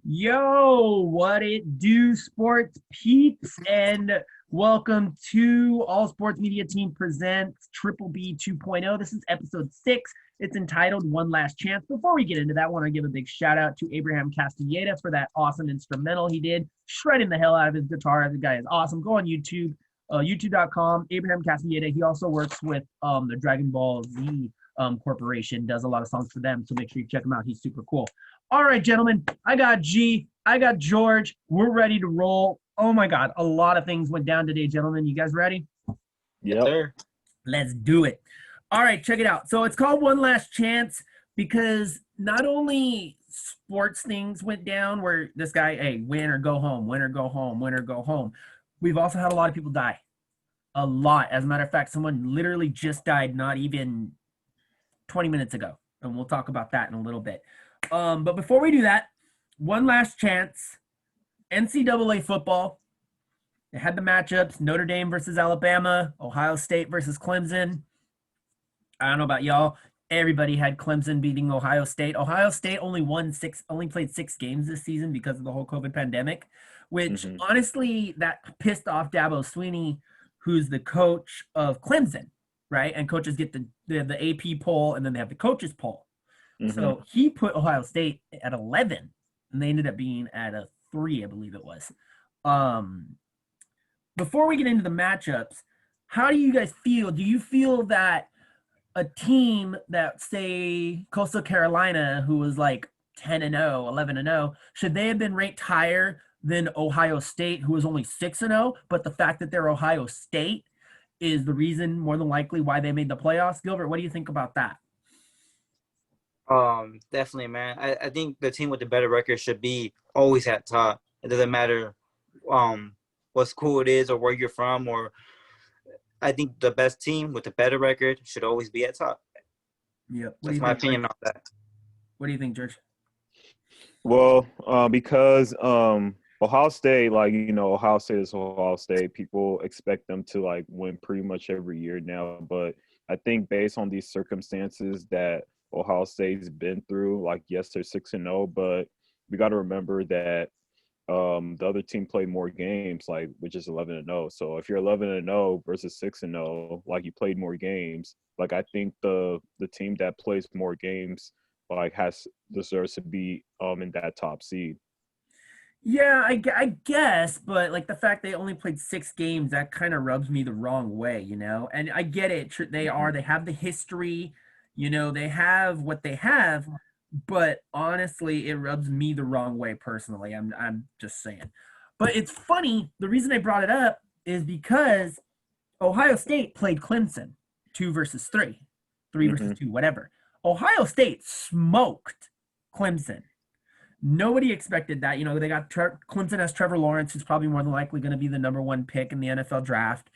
Yo, what it do, sports peeps, and welcome to All Sports Media Team Presents Triple B 2.0. This is episode 6. It's entitled One Last Chance. Before we get into that, I want to give a big shout out to Abraham Castaneda for that awesome instrumental he did, shredding the hell out of his guitar. The guy is awesome. Go on YouTube, youtube.com, Abraham Castaneda. He also works with the Dragon Ball Z Corporation, does a lot of songs for them, so make sure you check him out. He's super cool. All right, gentlemen, I got G, I got George. We're ready to roll. Oh my God, a lot of things went down today, gentlemen. You guys ready? Yes, sir. Let's do it. All right, check it out. So it's called One Last Chance because not only sports things went down where this guy, hey, win or go home, win or go home, win or go home. We've also had a lot of people die. A lot. As a matter of fact, someone literally just died not even 20 minutes ago. And we'll talk about that in a little bit. But before we do that, one last chance. NCAA football. They had the matchups: Notre Dame versus Alabama, Ohio State versus Clemson. I don't know about y'all. Everybody had Clemson beating Ohio State. Ohio State only played 6 games this season because of the whole COVID pandemic, which honestly, that pissed off Dabo Swinney, who's the coach of Clemson, right? And coaches get the AP poll, and then they have the coaches poll. So he put Ohio State at 11, and they ended up being at a 3, I believe it was. Before we get into the matchups, how do you guys feel? Do you feel that a team that, say, Coastal Carolina, who was like 10-0, 11-0, should they have been ranked higher than Ohio State, who was only 6-0? But the fact that they're Ohio State is the reason, more than likely, why they made the playoffs. Gilbert, what do you think about that? Definitely, man. I think the team with the better record should be always at top. It doesn't matter what school it is or where you're from, or I think the best team with the better record should always be at top. Yep. That's my opinion on that. What do you think, George? Well, because Ohio State, Ohio State is Ohio State. People expect them to win pretty much every year now. But I think based on these circumstances that Ohio State's been through, yes, they're 6-0, but we got to remember that the other team played more games, which is 11-0. So if you're 11-0 versus 6-0, you played more games. I think the team that plays more games deserves to be in that top seed. Yeah, I guess, but the fact they only played 6 games, that kind of rubs me the wrong way, you know. And I get it; they have the history, they have what they have, but honestly, it rubs me the wrong way personally. I'm just saying. But it's funny. The reason I brought it up is because Ohio State played Clemson 2 versus 3, 3 versus 2, whatever. Ohio State smoked Clemson. Nobody expected that. They got Clemson has Trevor Lawrence, who's probably more than likely going to be the #1 pick in the NFL draft.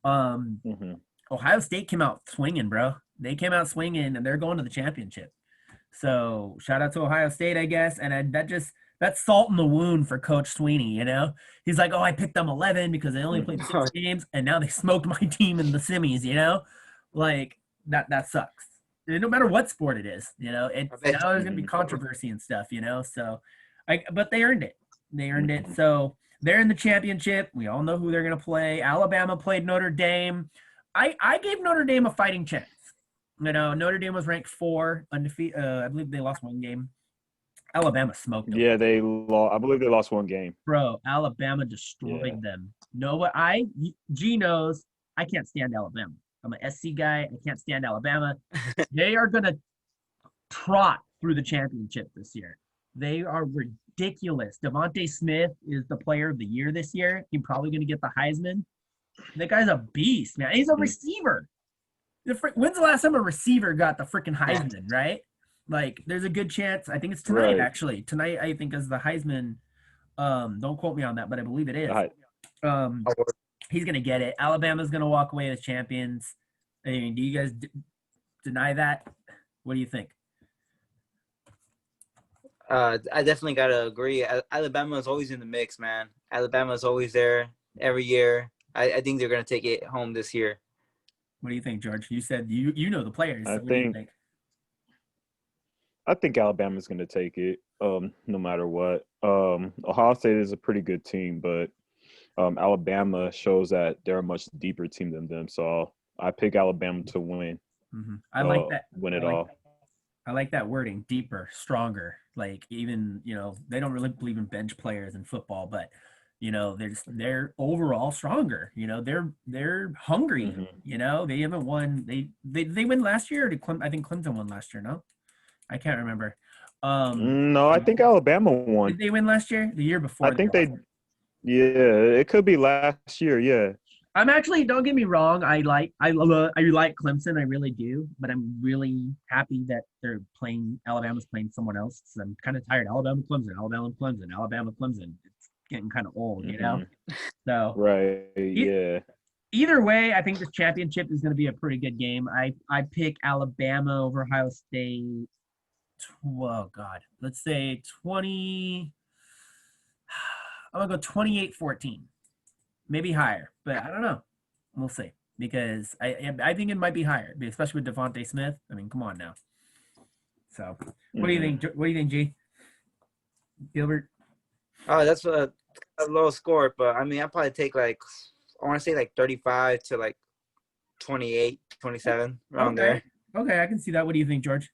Ohio State came out swinging, bro. They came out swinging, and they're going to the championship. So shout out to Ohio State, I guess. And that's salt in the wound for Coach Sweeney. He's like, oh, I picked them 11 because they only played 6 games, and now they smoked my team in the semis. That sucks. No matter what sport it is, now there's gonna be controversy and stuff, So, but they earned it. They earned it. So they're in the championship. We all know who they're gonna play. Alabama played Notre Dame. I gave Notre Dame a fighting chance. Notre Dame was ranked 4, undefeated. I believe they lost 1 game. Alabama smoked them. Yeah, they lost. I believe they lost 1 game. Bro, Alabama destroyed them. G knows I can't stand Alabama. I'm an SC guy. I can't stand Alabama. They are going to trot through the championship this year. They are ridiculous. Devontae Smith is the player of the year this year. He's probably going to get the Heisman. That guy's a beast, man. He's a receiver. When's the last time a receiver got the freaking Heisman, right? There's a good chance. I think it's tonight, actually. Tonight, I think, is the Heisman. Don't quote me on that, but I believe it is. He's going to get it. Alabama's going to walk away as champions. I mean, do you guys deny that? What do you think? I definitely got to agree. Alabama is always in the mix, man. Alabama is always there every year. I think they're going to take it home this year. What do you think, George? You said you know the players. I so what do you think I think Alabama's going to take it, no matter what. Ohio State is a pretty good team, but Alabama shows that they're a much deeper team than them. So I pick Alabama to win. I like that. Win I it like all. I like that wording, deeper, stronger. Like even, they don't really believe in bench players in football, but they're overall stronger. They're hungry. Hmm. They haven't won. They win last year, or I think Clemson won last year. No, I can't remember. No, I think Alabama won. Did they win last year? The year I before they think lost. yeah, it could be last year. Yeah. I'm actually, don't get me wrong, I like Clemson, I really do, but I'm really happy that Alabama's playing someone else. So I'm kind of tired. Alabama, Clemson, Alabama, Clemson, Alabama, Clemson. It's getting kind of old. So Right. Yeah. either way, I think this championship is going to be a pretty good game. I pick Alabama over Ohio State. Oh God, let's say 20. I'm gonna go 28-14. Maybe higher, but I don't know. We'll see, because I think it might be higher, especially with Devontae Smith. I mean, come on now. So, what do you think? What do you think, G? Gilbert? Oh, that's a low score, but I mean, I'll probably take I want to say 35 to 28, 27, around there. Okay, I can see that. What do you think, George?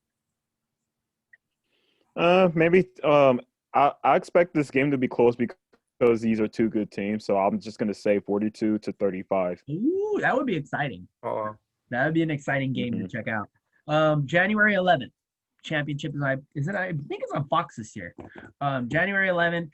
Maybe. I expect this game to be close because these are two good teams. So I'm just gonna say 42-35. Ooh, that would be exciting. Oh, That would be an exciting game to check out. January 11th, championship I think it's on Fox this year. January 11th,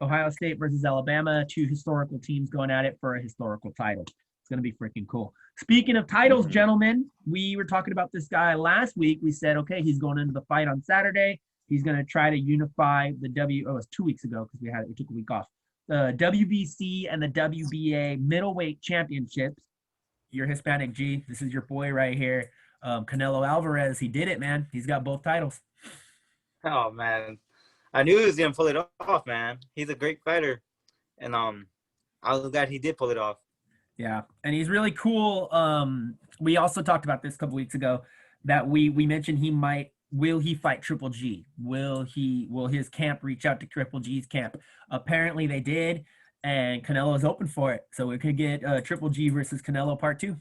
Ohio State versus Alabama, two historical teams going at it for a historical title. It's going to be freaking cool. Speaking of titles, gentlemen, we were talking about this guy last week. We said, okay, he's going into the fight on Saturday. He's going to try to unify the it was 2 weeks ago because we took a week off. The WBC and the WBA middleweight championships. You're Hispanic, G. This is your boy right here. Canelo Alvarez, he did it, man. He's got both titles. oh man, I knew he was gonna pull it off, man. He's a great fighter, and I was glad he did pull it off. Yeah, and he's really cool. We also talked about this a couple weeks ago that we mentioned will he fight Triple G? Will his camp reach out to Triple G's camp? Apparently they did, and Canelo is open for it. So we could get Triple G versus Canelo Part 2.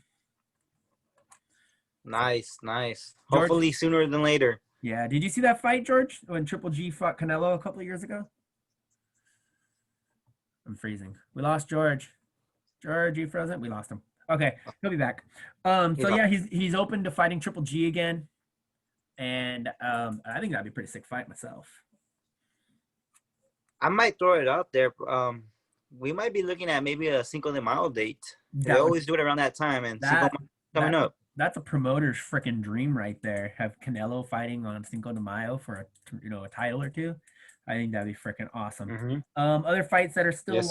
Nice. George? Hopefully sooner than later. Yeah. Did you see that fight, George, when Triple G fought Canelo a couple of years ago? I'm freezing. We lost George. George, you frozen? We lost him. Okay, he'll be back. So yeah, he's open to fighting Triple G again. And I think that'd be a pretty sick fight myself. I might throw it out there. We might be looking at maybe a Cinco de Mayo date. They always do it around that time, and Cinco de Mayo coming up. That's a promoter's freaking dream right there. Have Canelo fighting on Cinco de Mayo for a title or two. I think that'd be freaking awesome. Other fights that are still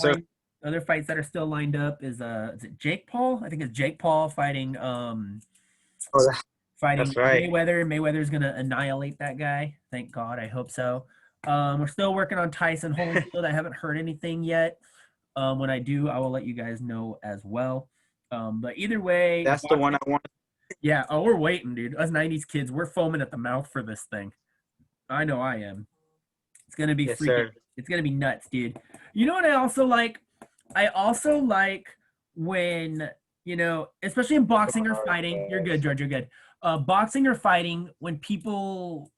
other fights that are still lined up is it Jake Paul? I think it's Jake Paul fighting fighting that's right. Mayweather. Mayweather's gonna annihilate that guy. Thank God. I hope so. We're still working on Tyson Holyfield. I haven't heard anything yet. When I do, I will let you guys know as well. But either way, that's the one I want. Yeah. Oh, we're waiting, dude. Us 90s kids, we're foaming at the mouth for this thing. I know I am. It's gonna be freaking. Sir. It's gonna be nuts, dude. You know what I also like? I also like when, especially in boxing or fighting. You're good, George. You're good. Boxing or fighting, when people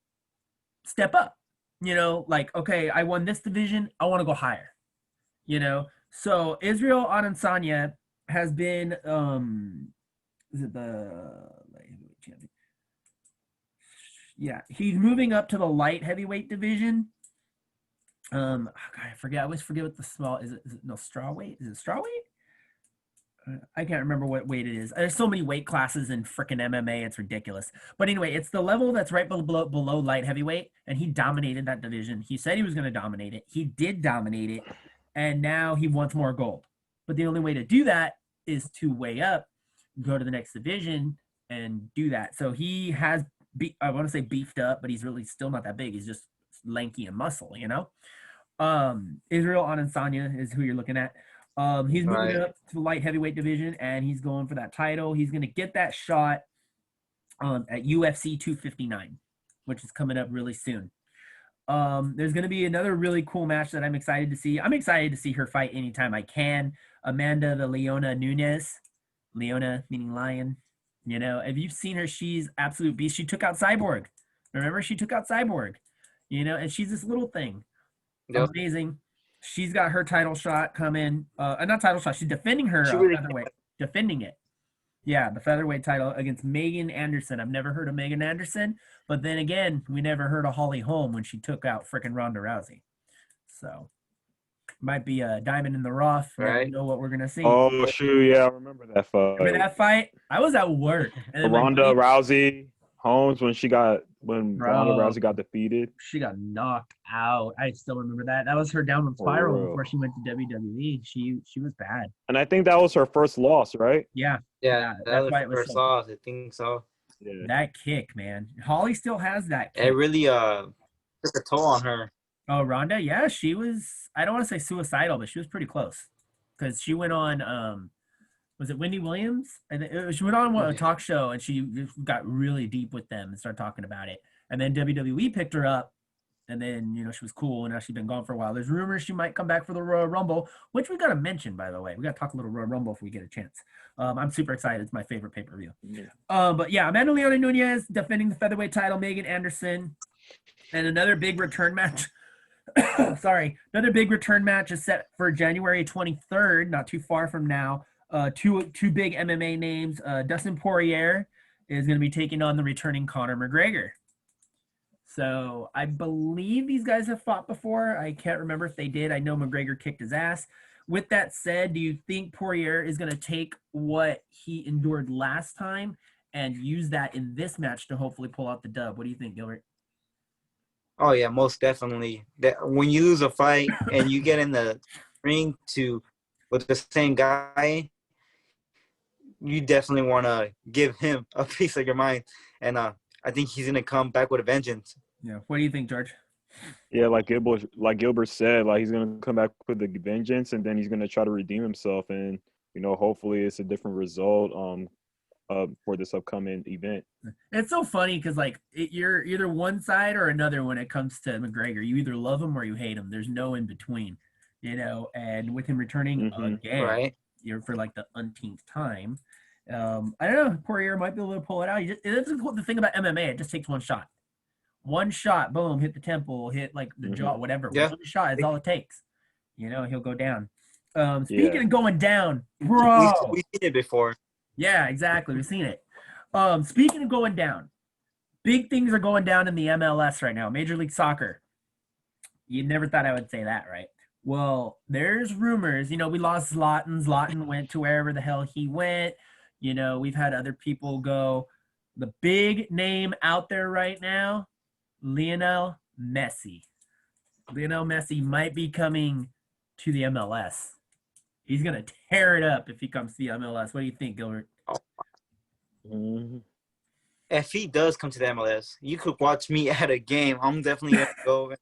step up, okay, I won this division, I want to go higher, So Israel Adesanya has been, is it the light heavyweight champion? Yeah, he's moving up to the light heavyweight division. God, I forget. I always forget what the small is. Straw weight? Is it straw weight? I can't remember what weight it is. There's so many weight classes in freaking MMA. It's ridiculous. But anyway, it's the level that's right below light heavyweight, and he dominated that division. He said he was going to dominate it. He did dominate it, and now he wants more gold. But the only way to do that is to weigh up, go to the next division, and do that. So he has, I want to say beefed up, but he's really still not that big. He's just lanky and muscle, Israel Adesanya is who you're looking at. He's moving up to the light heavyweight division, and he's going for that title. He's going to get that shot at UFC 259. which is coming up really soon. There's going to be another really cool match that I'm excited to see. I'm excited to see her fight anytime I can. Amanda the Leona Nunes. Leona meaning lion. You know, if you've seen her, she's absolute beast. She took out Cyborg. Remember, she took out Cyborg. You know, and she's this little thing. Yep. Amazing. She's got her title shot coming. Not title shot. She's defending her She really- featherweight. Defending it. Yeah, the featherweight title against Megan Anderson. I've never heard of Megan Anderson, but then again, we never heard of Holly Holm when she took out freaking Ronda Rousey. So might be a diamond in the rough. Never Right. know what we're gonna see. Oh shoot, yeah, I remember that fight. Remember that fight? I was at work. And then my Ronda buddy- Rousey, Holmes when Bro. Ronda Rousey got defeated. she got knocked out. I still remember that. That was her downward spiral real. before she went to WWE. She was bad. And I think that was her first loss, right? Yeah, Yeah, that that was fight was first so- loss. I think so. Yeah. that kick, man. Holly still has that kick. It really took a toll on her. Oh, Rhonda, yeah, she was. I don't want to say suicidal, but she was pretty close because she went on. Was it Wendy Williams? And she went on a talk show and she just got really deep with them and started talking about it. And then WWE picked her up, and then she was cool. And now she's been gone for a while. There's rumors she might come back for the Royal Rumble, which we got to mention, by the way. We got to talk a little Royal Rumble if we get a chance. I'm super excited. It's my favorite pay-per-view. Yeah. But yeah, Amanda Leona Nunez defending the featherweight title, Megan Anderson, and another big return match. Sorry, another big return match is set for January 23rd, not too far from now. Two big MMA names. Dustin Poirier is going to be taking on the returning Conor McGregor. So I believe these guys have fought before. I can't remember if they did. I know McGregor kicked his ass. With that said, do you think Poirier is going to take what he endured last time and use that in this match to hopefully pull out the dub? What do you think, Gilbert? Oh yeah, most definitely. That when you lose a fight and you get in the ring with the same guy, you definitely want to give him a piece of your mind, and I think he's gonna come back with a vengeance. Yeah. What do you think, George? Yeah, like Gilbert said, like he's gonna come back with the vengeance, and then he's gonna try to redeem himself, and hopefully it's a different result for this upcoming event. It's so funny because you're either one side or another when it comes to McGregor. You either love him or you hate him. There's no in between, And with him returning again, Right. For like the umpteenth time, I don't know. Poirier might be able to pull it out. That's the thing about MMA. It just takes one shot. One shot, boom, hit the temple, hit like the jaw, whatever. Yeah. One shot is all it takes. He'll go down. Speaking of going down, bro. We've seen it before. Yeah, exactly. We've seen it. Speaking of going down, big things are going down in the MLS right now. Major League Soccer. You never thought I would say that, right? Well, there's rumors. We lost Zlatan. Zlatan went to wherever the hell he went. We've had other people go. The big name out there right now, Lionel Messi. Lionel Messi might be coming to the MLS. He's going to tear it up if he comes to the MLS. What do you think, Gilbert? Mm-hmm. If he does come to the MLS, you could watch me at a game. I'm definitely gonna go.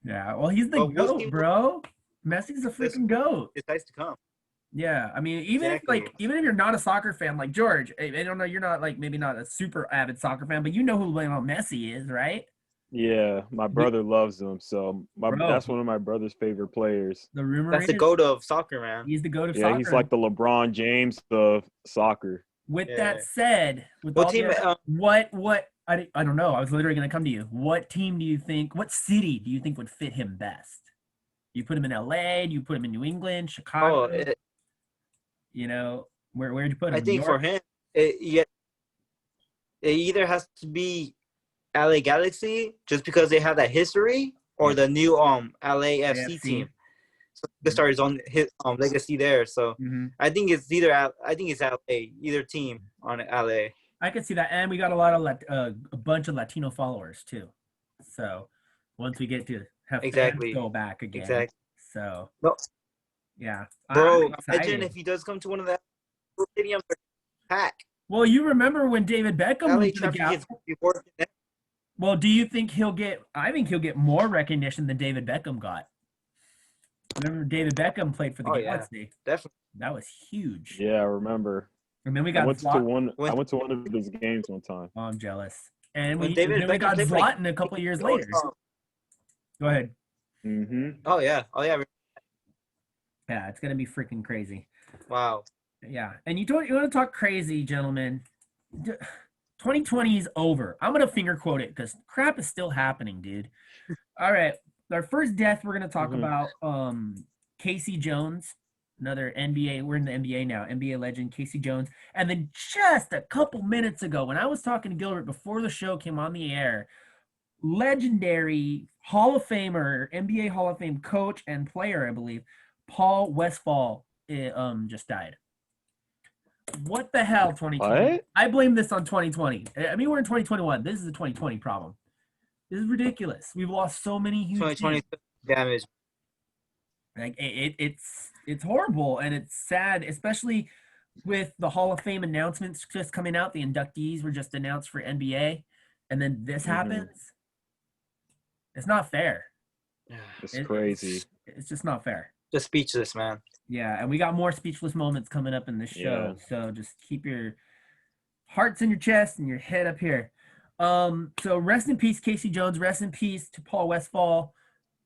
Yeah, well, he's the Well, we'll GOAT, see. bro. Messi's a freaking GOAT. It's nice to come. Yeah, I mean, even Exactly. even if you're not a soccer fan, like George, I don't know, you're not maybe not a super avid soccer fan, but you know who Lionel Messi is, right? Yeah, my brother loves him, so Bro. that's one of my brother's favorite players. The rumor That's the is goat of soccer, man. he's the GOAT of Yeah, soccer. he's like the LeBron James of soccer. With Yeah. that said, with What all team? the, what I don't know. I was literally going to come to you. What team do you think? What city do you think would fit him best? You put him in LA? Do you put him in New England, Chicago? Where'd you put him? I New think for York? him, it either has to be LA Galaxy just because they have that history, or the new LAFC AFC. team. So he can start his own legacy there. So Mhm. I think it's LA, either team on LA. I could see that, and we got a lot of a bunch of Latino followers too. So once we get to have Exactly. fans go back again, Exactly. So No. yeah, Bro, I'm excited. imagine if he does come to one of the stadiums, pack. Well, you remember when David Beckham LA went to the traffic Gap? is before. Well, do you think he'll get? I think he'll get more recognition than David Beckham got. Remember, David Beckham played for the Oh, yeah. Galaxy. Definitely. That was huge. Yeah, I remember. And then we I got went to Zlatan. one. I went to one of his games one time. Oh, I'm jealous. And When we David then we Beckham got played for, like, Zlatan a couple years later. Go ahead. Mm-hmm. Oh yeah. Yeah, it's gonna be freaking crazy. Wow. Yeah, and you want to talk crazy, gentlemen? 2020 is over. I'm gonna finger quote it because crap is still happening, dude. All right, our first death we're gonna talk Mhm. about Casey Jones, another NBA. We're in the NBA now. NBA legend Casey Jones, and then just a couple minutes ago, when I was talking to Gilbert before the show came on the air, legendary Hall of Famer, NBA Hall of Fame coach and player, I believe, Paul Westphal, just died. What the hell, 2020? What? I blame this on 2020. I mean, we're in 2021. This is a 2020 problem. This is ridiculous. We've lost so many huge 2020 things. damage. Like it's horrible and it's sad, especially with the Hall of Fame announcements just coming out. The inductees were just announced for NBA, and then this happens. It's not fair. It's It- crazy. It's just not fair. Just speechless, man. Yeah, and we got more speechless moments coming up in this show. Yeah. So just keep your hearts in your chest and your head up here. So rest in peace, Casey Jones. Rest in peace to Paul Westphal,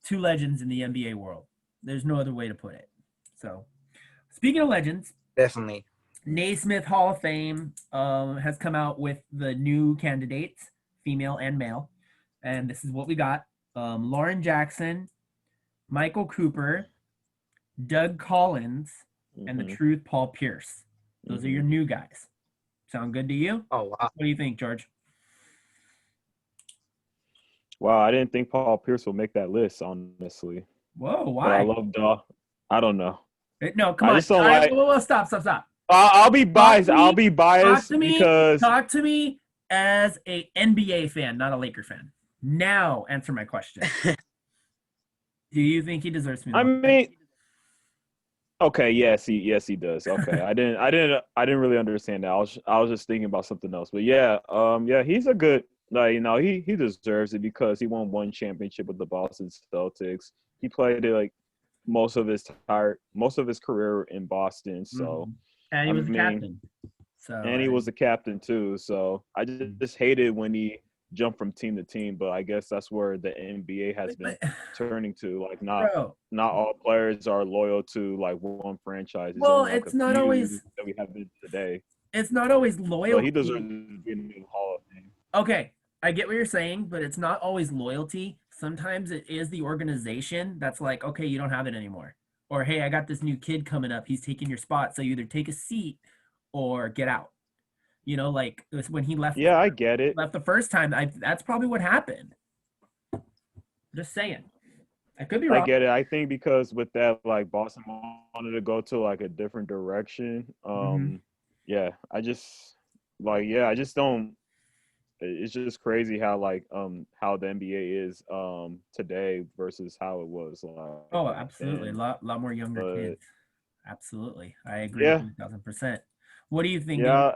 two legends in the NBA world. There's no other way to put it. So speaking of legends, Definitely. Naismith Hall of Fame has come out with the new candidates, female and male. And this is what we got. Lauren Jackson, Michael Cooper, Doug Collins, and the truth, Paul Pierce. Those are your new guys. Sound good to you? Oh wow. What do you think, George? Wow, I didn't think Paul Pierce would make that list, honestly. Whoa, But why? I love Dawg. I don't know. No, come I on. just don't All right, like- whoa, stop. I'll be biased. to me. I'll be biased because Talk to me as a NBA fan, not a Laker fan. Now answer my question. Do you think he deserves to be? I mean, okay, yes, he does. Okay, I didn't really understand that. I was just thinking about something else. But yeah, he's a good, like, he deserves it because he won one championship with the Boston Celtics. He played like most of his career in Boston. So and he was the captain. So and he was the captain too. So I just hated when he jumped from team to team. But I guess that's where the NBA has been turning to. Like not all players are loyal to like one franchise. Well, only, like, it's not always that we have today. It's not always loyalty. So he deserves to be in the Hall of Fame. Okay, I get what you're saying, but it's not always loyalty. Sometimes it is the organization that's like, okay, you don't have it anymore. Or, hey, I got this new kid coming up. He's taking your spot. So you either take a seat or get out. You know, like when he left. Yeah, I get it. Left the first time. That's probably what happened. Just saying. I could be wrong. I get it. I think because with that, like Boston wanted to go to like a different direction. Yeah, I just don't. It's just crazy how how the NBA is today versus how it was. Oh, absolutely, then. a lot more younger kids. Absolutely, I agree. Yeah. 1,000%. What do you think? Yeah,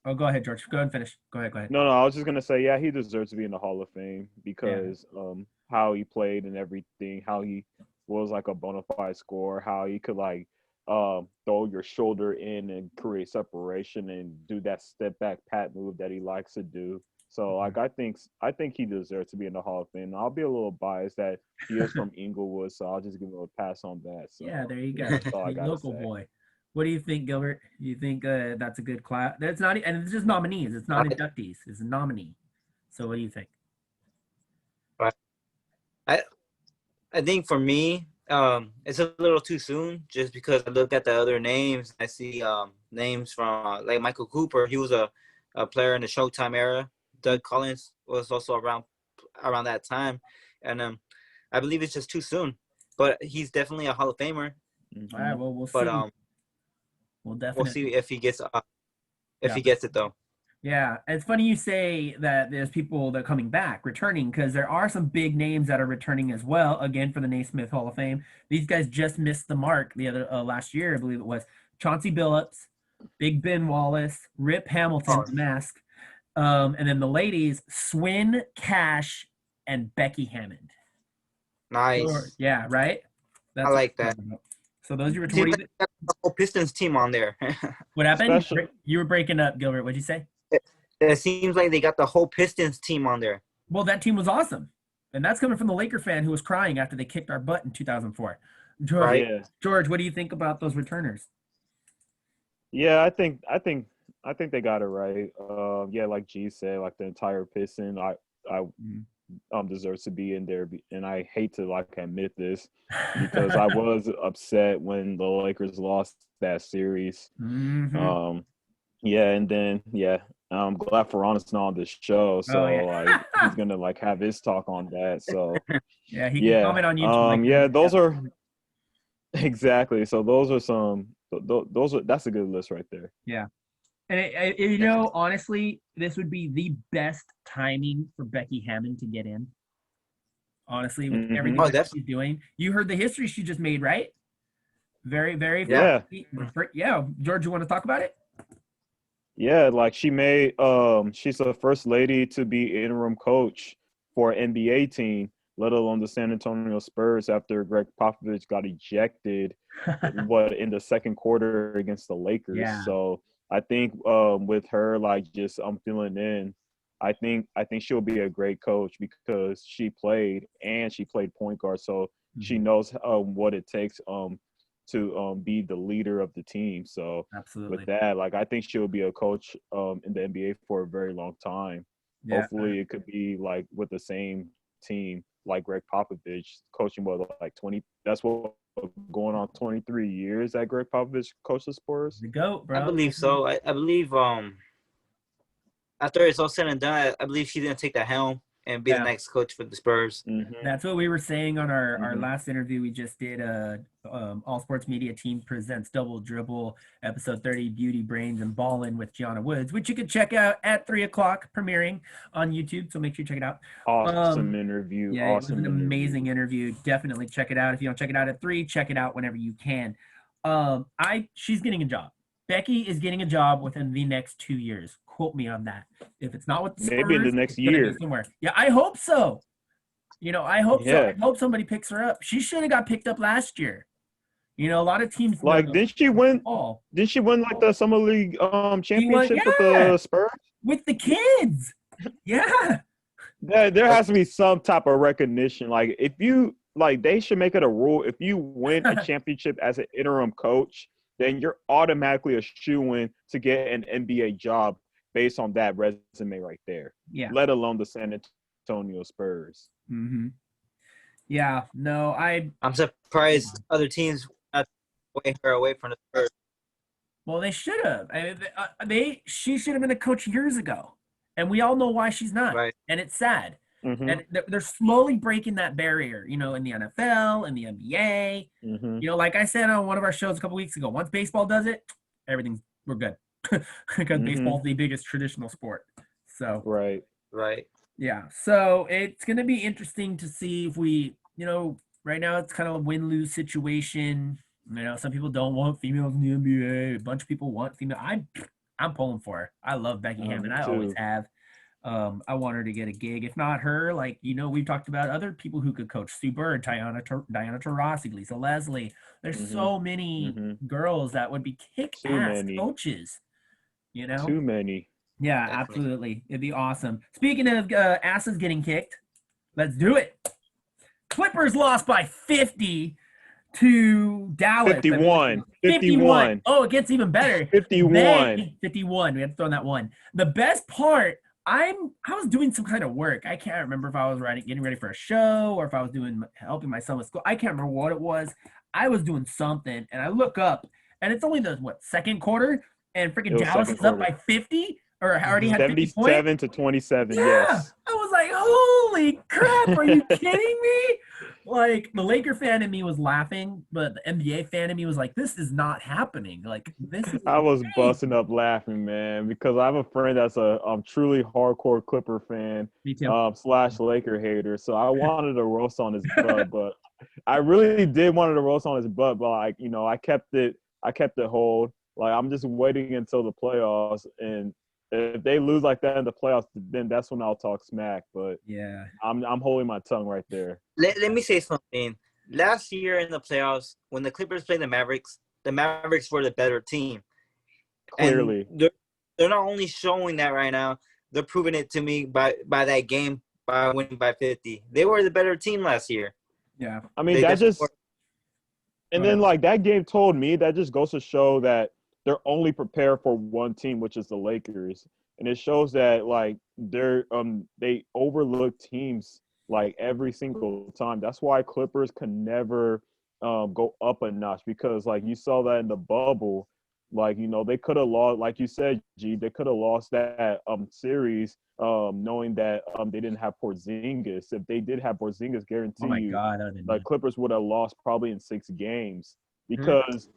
oh, go ahead, George. Go ahead and finish. Go ahead. No, I was just gonna say, yeah, he deserves to be in the Hall of Fame because how he played and everything, how he was like a bona fide scorer, how he could like throw your shoulder in and create separation and do that step back pat move that he likes to do. So like I think he deserves to be in the Hall of Fame. I'll be a little biased that he is from Inglewood, so I'll just give him a pass on that. So yeah, there you go. That's all I gotta Local say. boy. What do you think, Gilbert? You think that's a good class? That's not, and it's just nominees. It's not inductees. It's a nominee. So what do you think? I think for me, it's a little too soon just because I look at the other names. I see names from like Michael Cooper. He was a player in the Showtime era. Doug Collins was also around that time. And I believe it's just too soon. But he's definitely a Hall of Famer. All right, well, we'll see. But we'll see if he gets he gets it though. Yeah, it's funny you say that there's people that are coming back, returning, because there are some big names that are returning as well. Again, for the Naismith Hall of Fame, these guys just missed the mark the other last year, I believe it was. Chauncey Billups, Big Ben Wallace, Rip Hamilton, the Mask, and then the ladies, Swin Cash and Becky Hammond. Nice. Yeah, right. I like that. So those are your the whole Pistons team on there. What happened? Especially- You were breaking up, Gilbert. What'd you say? it seems like they got the whole Pistons team on there. Well, that team was awesome. And that's coming from the Laker fan who was crying after they kicked our butt in 2004. George, Right. Yeah. George, what do you think about those returners? Yeah, I think they got it right. Yeah, like G said, like the entire Piston, I deserves to be in there, and I hate to like admit this because I was upset when the Lakers lost that series. Mhm. Yeah, and then I'm glad Ferrano's not on this show, so Oh, yeah. like he's gonna like have his talk on that. So Yeah, he can yeah, comment on YouTube. Like yeah, this. those are exactly. So those are some. Those are that's a good list right there. Yeah. And you know, honestly, this would be the best timing for Becky Hammond to get in. Honestly, with Mhm. everything Oh, that definitely. she's doing, you heard the history she just made, right? Very, very. Yeah. Yeah. George, you want to talk about it? Yeah, like she's the first lady to be interim coach for an NBA team, let alone the San Antonio Spurs after Greg Popovich got ejected in the second quarter against the Lakers. Yeah. So I think with her like just filling in, I think she'll be a great coach because she played point guard, so she knows what it takes to be the leader of the team. So Absolutely. with that, like I think she'll be a coach in the NBA for a very long time. Yeah. Hopefully, it could be like with the same team, like Greg Popovich coaching like 20. That's what going on 23 years that Greg Popovich coached the Spurs. The GOAT, bro. I believe so. I believe after it's all said and done, I believe she's gonna take the helm and be the next coach for the Spurs. Mm-hmm. That's what we were saying on our last interview we just did. All Sports Media Team Presents Double Dribble, episode 30, Beauty, Brains, and Ballin' with Gianna Woods, which you can check out at 3:00 premiering on YouTube. So make sure you check it out. Awesome interview. Yeah, awesome it was an amazing interview. Definitely check it out. If you don't check it out at 3, check it out whenever you can. She's getting a job. Becky is getting a job within the next 2 years. Quote me on that. If it's not with the Spurs, maybe in the next it's gonna year be somewhere. Yeah, I hope so. I hope so. I hope somebody picks her up. She should have got picked up last year. A lot of teams like didn't she win like the summer league championship with the Spurs with the kids? Yeah. There has to be some type of recognition. Like if you like, they should make it a rule. If you win a championship as an interim coach, then you're automatically a shoo-in to get an NBA job based on that resume right there. Yeah. Let alone the San Antonio Spurs. Mm-hmm. Yeah. No, I'm surprised other teams not way her away from the Spurs. Well, they should have. I mean, she should have been a coach years ago, and we all know why she's not. Right. And it's sad. Mm-hmm. And they're slowly breaking that barrier, in the NFL and the NBA. Mm-hmm. Like I said on one of our shows a couple weeks ago, once baseball does it, we're good because baseball's the biggest traditional sport. So right. Yeah. So it's gonna be interesting to see if we, right now it's kind of a win-lose situation. Some people don't want females in the NBA. A bunch of people want female. I'm pulling for her. I love Becky Hammond. I always have. I want her to get a gig. If not her, we've talked about other people who could coach. Sue Bird, Diana Taurasi, Lisa Leslie. There's so many girls that would be kick-ass coaches. Too many. Yeah, Definitely. absolutely. It'd be awesome. Speaking of asses getting kicked, let's do it. Clippers lost by 50 to Dallas. 51. Oh, it gets even better. 51. 51. We had to throw in that one. The best part, I was doing some kind of work. I can't remember if I was getting ready for a show or if I was helping my son with school. I can't remember what it was. I was doing something, and I look up, and it's only the second quarter, and freaking Dallas is up by 50, or already had 50 points. 77 to 27. Yeah. Yes. I was like, holy crap! Are you kidding me? Like, the Laker fan in me was laughing, but the NBA fan in me was like, this is not happening. Like, this is I was busting up laughing, man, because I have a friend that's a truly hardcore Clipper fan, Me too. / Laker hater. So I wanted to roast on his butt, but I really did wanted to roast on his butt, but I kept it hold. Like, I'm just waiting until the playoffs, and if they lose like that in the playoffs, then that's when I'll talk smack. But yeah, I'm holding my tongue right there. Let me say something. Last year in the playoffs, when the Clippers played the Mavericks were the better team. Clearly. And they're not only showing that right now, they're proving it to me by that game by winning by 50. They were the better team last year. Yeah. I mean, They that definitely just were. and Go then ahead. like that game told me that just goes to show that they're only prepared for one team, which is the Lakers, and it shows that like they overlook teams like every single time. That's why Clippers can never go up a notch because like you saw that in the bubble. Like, you know, they could have lost, like you said, G, they could have lost that series knowing that they didn't have Porzingis. If they did have Porzingis, Oh guarantee my you God, that would have the been Clippers would have lost probably in 6 games Mhm. because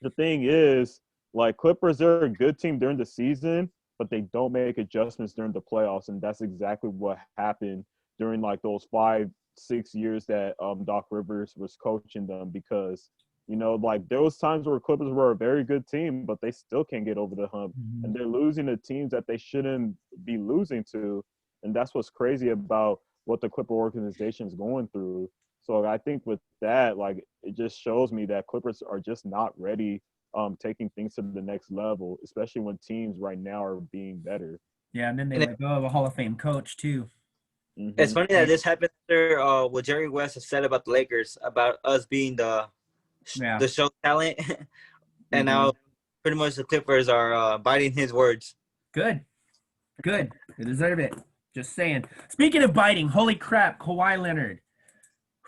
the thing is, like Clippers, they're a good team during the season, but they don't make adjustments during the playoffs, and that's exactly what happened during like those 5-6 years that Doc Rivers was coaching them because you know like there was times where Clippers were a very good team, but they still can't get over the hump, and Mhm. they're losing to teams that they shouldn't be losing to, and that's what's crazy about what the Clipper organization is going through. So I think with that, like it just shows me that Clippers are just not ready taking things to the next level, especially when teams right now are being better. Yeah, and then they And let go of a Hall of Fame coach too. it's Hmm. funny that this happened after what Jerry West has said about the Lakers, about us being Yeah. the show talent, and Hmm. now pretty much the Clippers are biting his words. Good. Good. They deserve it. Just saying. Speaking of biting, holy crap, Kawhi Leonard.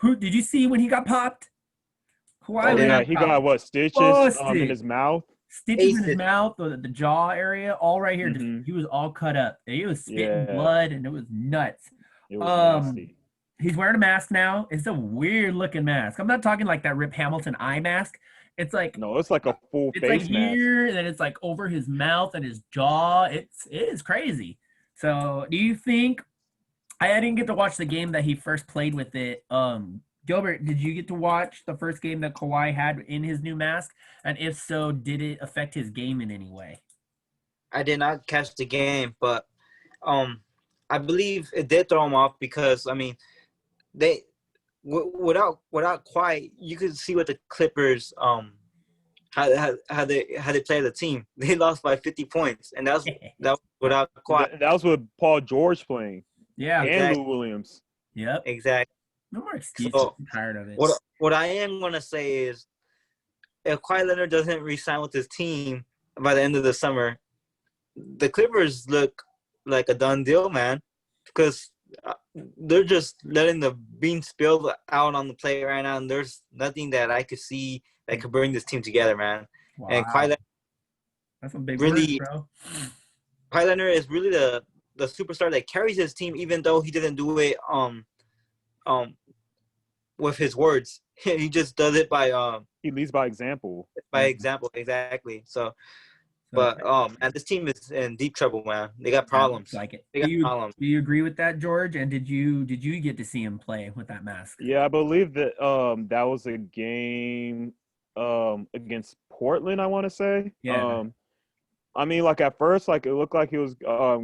Who did you see when he got popped? I Kawhi Oh did yeah, not Leonard he got got what stitches in busted. his mouth. Stitches in ace his it. mouth, the jaw area, all right here. Just Hmm. he was all cut up. He was spitting Yeah, blood, and it was nuts. it was Um, nasty. he's wearing a mask now. It's a weird looking mask. I'm not talking like that Rip Hamilton eye mask. It's like No, it's like a full it's like face mask. here, and then it's like over his mouth and his jaw. It is crazy. So, do you think I didn't get to watch the game that he first played with it? Gilbert, did you get to watch the first game that Kawhi had in his new mask? And if so, did it affect his game in any way? I did not catch the game, but um, I believe it did throw him off because I mean they without Kawhi, you could see what the Clippers how they play the team. They lost by 50 points, and that was without Kawhi. That was with Paul George playing Yeah. and Exactly, Lou Williams. Yep. exactly. No more excuses. So I'm tired of it. what I am gonna say is, if Kawhi Leonard doesn't re-sign with his team by the end of the summer, the Clippers look like a done deal, man, because they're just letting the beans spill out on the plate right now, and there's nothing that I could see that could bring this team together, man. And Wow. That's some big words, really, bro. Kawhi Leonard is really the superstar that carries his team, even though he didn't do it um with his words. He just does it He leads by example. by example, exactly. So, So but man, this team is in deep trouble, man. They got yeah, looks problems. like it. They Do got you problems. do you agree with that, George? And did you get to see him play with that mask? Yeah, I believe that that was a game against Portland, I want to say. Yeah. I mean, like at first, like it looked like he was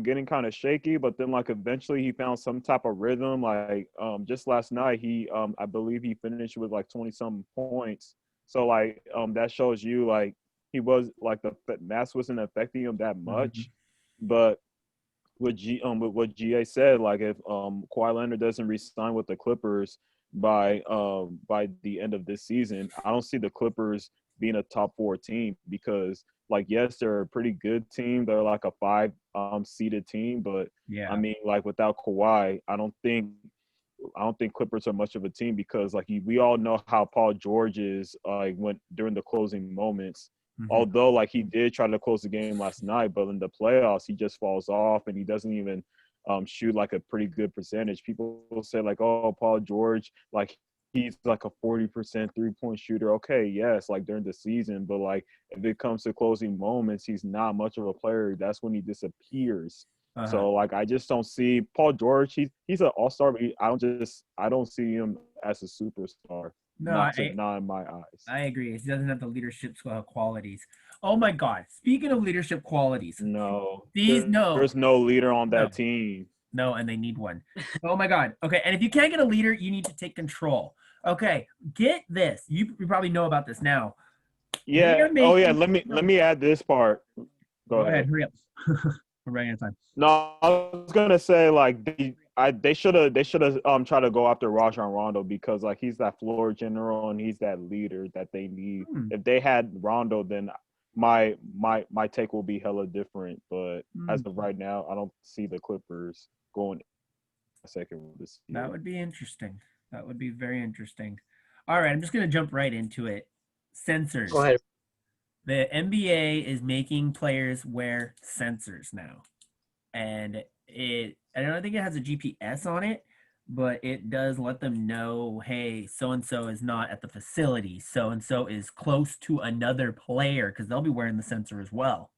getting kind of shaky, but then like eventually he found some type of rhythm. Like just last night, he I believe he finished with like 20 some points. So like that shows you like he was like the mask wasn't affecting him that Mhm. much. But with what GA said, like if Kawhi Leonard doesn't re-sign with the Clippers by the end of this season, I don't see the Clippers being a top 4 team because like yes, they're a pretty good team. They're like a 5 seeded team, but I Yeah. mean like without Kawhi, I don't think Clippers are much of a team because like we all know how Paul George is like when during the closing moments. Mhm. Although like he did try to close the game last night, but in the playoffs he just falls off and he doesn't even shoot like a pretty good percentage. People say like, oh, Paul George, like he's like a 40% 3-point shooter. Okay, yes, like during the season, but like if it comes to closing moments, he's not much of a player. That's when he disappears. Uh-huh. So like I just don't see Paul George. He's an all-star, but I don't see him as a superstar. No, Not in my eyes. I agree. He doesn't have the leadership qualities. Oh my God. Speaking of leadership qualities, No, these there's no leader on no, that team. no, and they need one. Oh my God. Okay, and if you can't get a leader, you need to take control. Okay, get this. You probably know about this now. They Yeah. are Oh yeah. making Let me add this part. Go Go ahead, ahead. hurry up. We're running out of time. No, I was gonna say like they should have tried to go after Rajon Rondo because like he's that floor general and he's that leader that they need. If they had Rondo, then my take will be hella different. But as of right now, I don't see the Clippers going second this year. That would be interesting. That would be very interesting. All right, I'm just gonna jump right into it. Sensors. Go ahead. The NBA is making players wear sensors now. And I don't think it has a GPS on it, but it does let them know, hey, so-and-so is not at the facility. So-and-so is close to another player because they'll be wearing the sensor as well.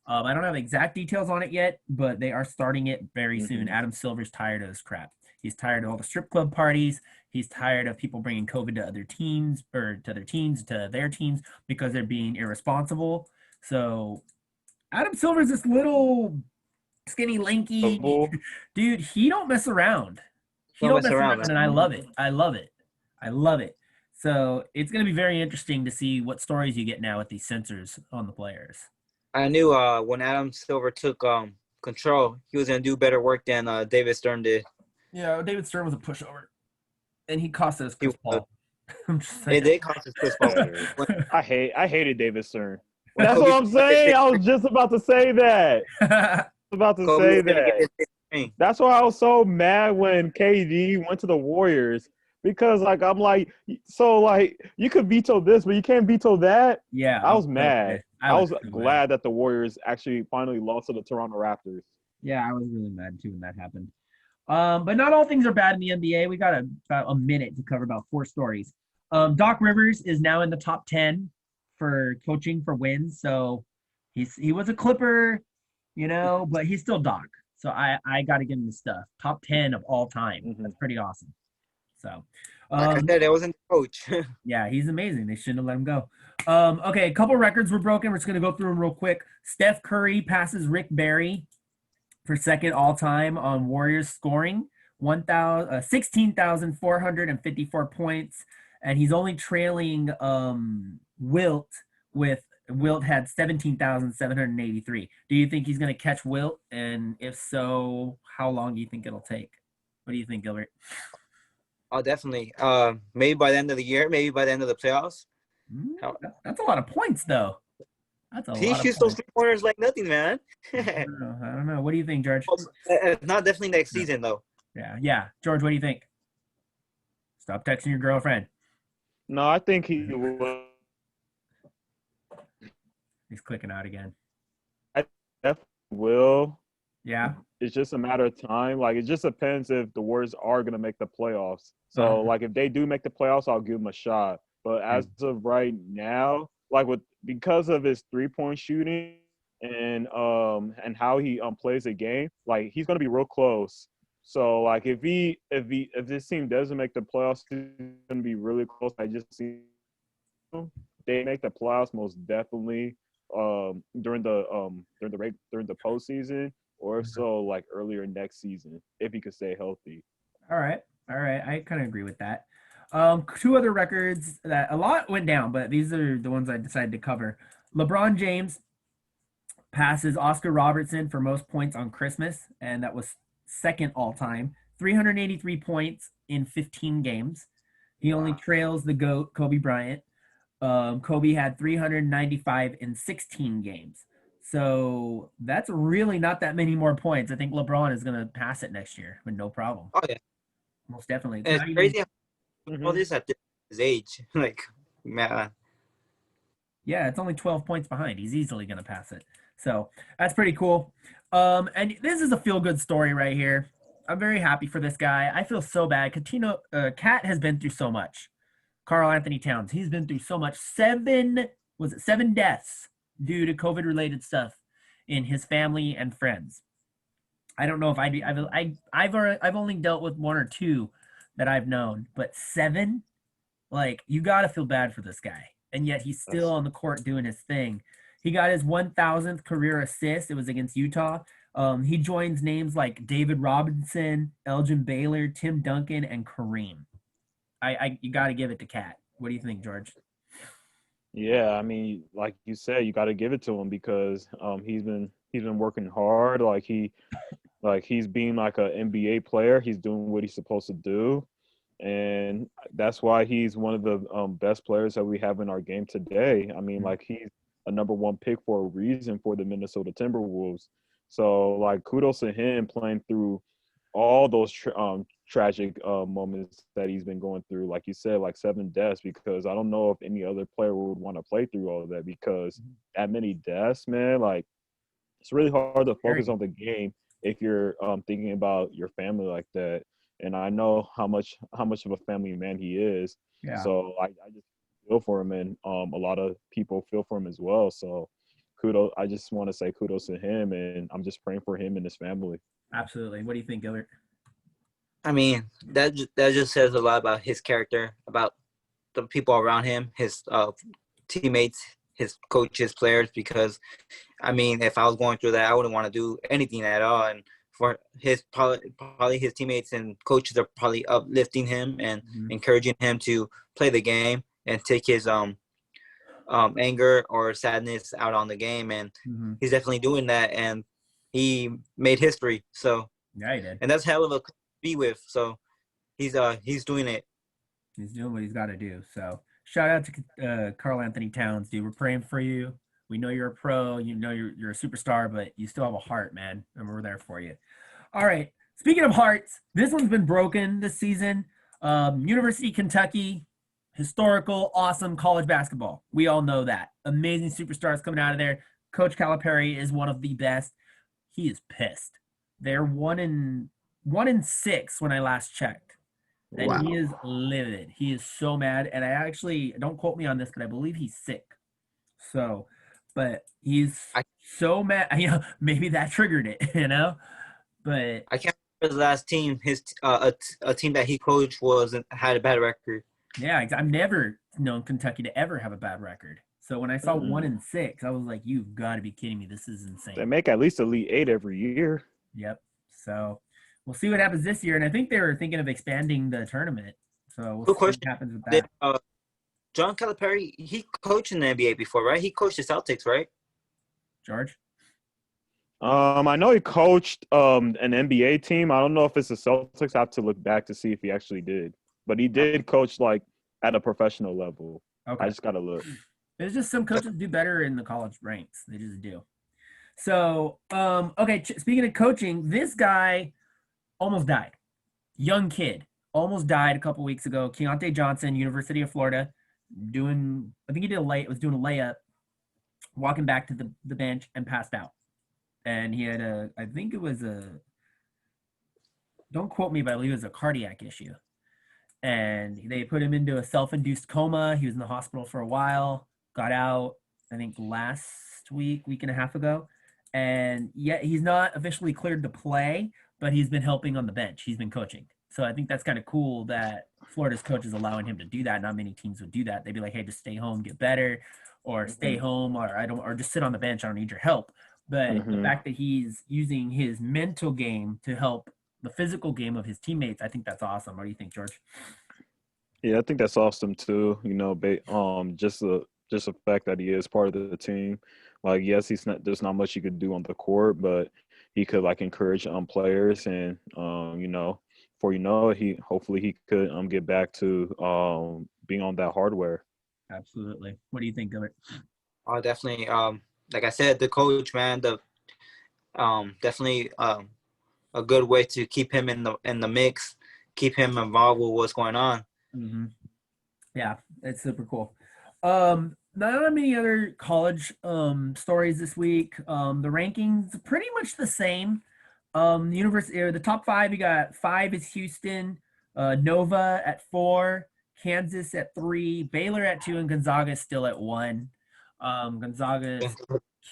I don't have exact details on it yet, but they are starting it very soon. Adam Silver's tired of this crap. He's tired of all the strip club parties. He's tired of people bringing COVID to other teams or to their teams, because they're being irresponsible. So Adam Silver's this little skinny, lanky dude. He don't mess around. He don't mess around, and I love it. I love it. I love it. So it's going to be very interesting to see what stories you get now with these sensors on the players. I knew when Adam Silver took control, he was going to do better work than David Stern did. Yeah, David Stern was a pushover, and he cost us Chris Paul. I'm just saying. It did cost us Chris Paul. I hated David Stern. That's what I'm saying. I was just about to say that. That's why I was so mad when KD went to the Warriors because, like, I'm like, so, like, you could veto this, but you can't veto that. Yeah, I was mad. I was glad that the Warriors actually finally lost to the Toronto Raptors. Yeah, I was really mad too when that happened. But not all things are bad in the NBA. We got about a minute to cover about 4 stories. Doc Rivers is now in the top 10 for coaching for wins. So he was a Clipper, but he's still Doc. So I got to give him the stuff. Top 10 of all time. That's pretty awesome. So like I said, it wasn't the coach. Yeah, he's amazing. They shouldn't have let him go. Okay, a couple records were broken. We're just going to go through them real quick. Steph Curry passes Rick Barry for second all-time on Warriors scoring, 16,454 points, and he's only trailing Wilt with Wilt had 17,783. Do you think he's going to catch Wilt? And if so, how long do you think it'll take? What do you think, Gilbert? Oh, definitely. Maybe by the end of the year, maybe by the end of the playoffs. That's a lot of points, though. He shoots those 3-pointers like nothing, man. I don't know. What do you think, George? Not definitely next season, though. Yeah. George, what do you think? Stop texting your girlfriend. No, I think he will. He's clicking out again. I definitely will. Yeah. It's just a matter of time. Like, it just depends if the Warriors are going to make the playoffs. So, like, if they do make the playoffs, I'll give them a shot. But as of right now, like, because of his 3-point shooting and how he plays the game, like, he's going to be real close. So, like, if this team doesn't make the playoffs, he's going to be really close. I just see they make the playoffs most definitely during the postseason, or so like earlier next season if he could stay healthy. All right. I kind of agree with that. 2 other records that a lot went down, but these are the ones I decided to cover. LeBron James passes Oscar Robertson for most points on Christmas, and that was second all time. 383 points in 15 games. He only trails the GOAT, Kobe Bryant. Kobe had 395 in 16 games. So that's really not that many more points. I think LeBron is going to pass it next year with no problem. Oh, yeah. Most definitely. It's crazy all this at his age. Like, man. Yeah, it's only 12 points behind. He's easily going to pass it. So that's pretty cool. And this is a feel-good story right here. I'm very happy for this guy. I feel so bad. Cat has been through so much. Karl Anthony Towns, he's been through so much. 7 deaths due to COVID-related stuff in his family and friends. I don't know if I've only dealt with 1 or 2 that I've known, but 7, like, you got to feel bad for this guy. And yet he's still on the court doing his thing. He got his 1,000th career assist. It was against Utah. He joins names like David Robinson, Elgin Baylor, Tim Duncan, and Kareem. You got to give it to Cat. What do you think, George? Yeah, I mean, like you said, you got to give it to him because he's been working hard. He's being like an NBA player. He's doing what he's supposed to do, and that's why he's one of the best players that we have in our game today. I mean, like he's a number one pick for a reason for the Minnesota Timberwolves. So like, kudos to him playing through all those tragic moments that he's been going through. Like you said, like 7 deaths, because I don't know if any other player would want to play through all of that because that many deaths, man, like it's really hard to focus on the game if you're thinking about your family like that. And I know how much of a family man he is. Yeah. So I just feel for him, and a lot of people feel for him as well. So kudos. I just want to say kudos to him, and I'm just praying for him and his family. Absolutely. What do you think, Gilbert? I mean, that just says a lot about his character, about the people around him, his teammates, his coaches, players. Because, I mean, if I was going through that, I wouldn't want to do anything at all. And for his probably his teammates and coaches are probably uplifting him and encouraging him to play the game and take his anger or sadness out on the game. And he's definitely doing that. And he made history. So yeah, he did. And that's hell of a be with. So he's doing it. He's doing what he's got to do. So shout out to Karl Anthony Towns, dude. We're praying for you. We know you're a pro. You know you're a superstar, but you still have a heart, man, and we're there for you. All right. Speaking of hearts, this one's been broken this season. University of Kentucky, historical, awesome college basketball. We all know that. Amazing superstars coming out of there. Coach Calipari is one of the best. He is pissed. They're 1-6 when I last checked. And Wow. he is livid. He is so mad. And I actually, don't quote me on this, but I believe he's sick. So, but he's so mad. You know, maybe that triggered it, you know? But I can't remember the last team. His a team that he coached had a bad record. yeah, I've never known Kentucky to ever have a bad record. So when I saw 1-6, I was like, you've got to be kidding me. This is insane. They make at least Elite Eight every year. Yep. So we'll see what happens this year. And I think they were thinking of expanding the tournament. So we'll see what happens with that. John Calipari, he coached in the NBA before, right? He coached the Celtics, right? George? I know he coached an NBA team. I don't know if it's the Celtics. I have to look back to see if he actually did. But he did coach like at a professional level. Okay. I just gotta look. There's just some coaches do better in the college ranks. They just do. So, okay, speaking of coaching, this guy almost died. Young kid. Almost died a couple weeks ago. Keontae Johnson, University of Florida, I think he was doing a layup, walking back to the bench and passed out. And he had don't quote me, but I believe it was a cardiac issue. And they put him into a self-induced coma. He was in the hospital for a while, got out, I think last week and a half ago. And yet he's not officially cleared to play, but he's been helping on the bench. He's been coaching. So I think that's kind of cool that Florida's coach is allowing him to do that. Not many teams would do that. They'd be like, hey, just stay home, get better, or stay home, or just sit on the bench. I don't need your help. But the fact that he's using his mental game to help the physical game of his teammates, I think that's awesome. What do you think, George? Yeah, I think that's awesome too. You know, just the fact that he is part of the team. Like, yes, there's not much he could do on the court, but he could like encourage players, and you know, hopefully he could get back to being on that hardware. Absolutely. What do you think of it? Oh, definitely. Like I said, the coach, man, definitely a good way to keep him in the mix, keep him involved with what's going on. Yeah, it's super cool. Not many other college stories this week. The rankings pretty much the same. The top 5, you got 5 is Houston, Nova at 4, Kansas at 3, Baylor at 2, and Gonzaga still at 1. Gonzaga's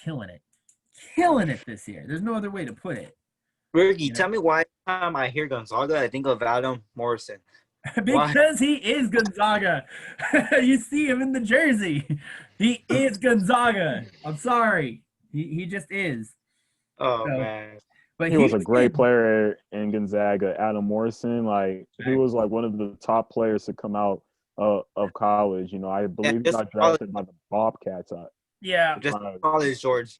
killing it this year. There's no other way to put it. Ricky, tell me why time I hear Gonzaga, I think of Adam Morrison. Because he is Gonzaga. You see him in the jersey. He is Gonzaga. I'm sorry. He just is. Oh, man. But he was a great player in Gonzaga. Adam Morrison, like he was like one of the top players to come out of college. You know, I Yeah, believe he just got college, drafted by the Bobcats. Yeah. just Uh, college, George.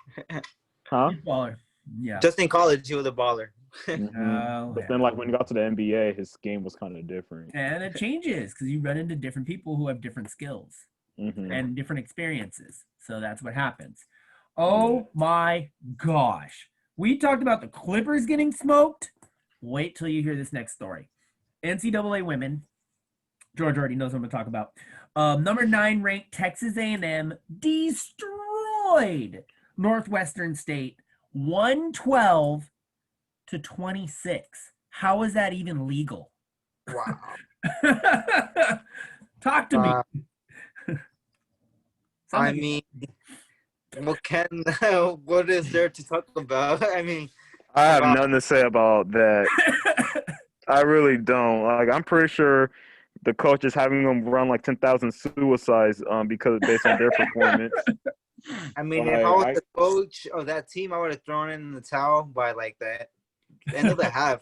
huh? He's a baller. Yeah. Just in college, he was a baller. Oh, But yeah. then, like when he got to the NBA, his game was kind of different. And it changes because you run into different people who have different skills Hmm. and different experiences. So that's what happens. Yeah. Oh my gosh. We talked about the Clippers getting smoked. Wait till you hear this next story. NCAA women. George already knows what I'm going to talk about. Number 9 ranked Texas A&M destroyed Northwestern State 112 to 26. How is that even legal? Wow. Talk to me. Sounds I like mean, what can what is there to talk about? I mean, I have wow. nothing to say about that. I really don't. Like, I'm pretty sure the coach is having them run like 10,000 suicides because based on their performance. I mean, if I Like, was the coach of that team, I would have thrown in the towel by like the end of the half.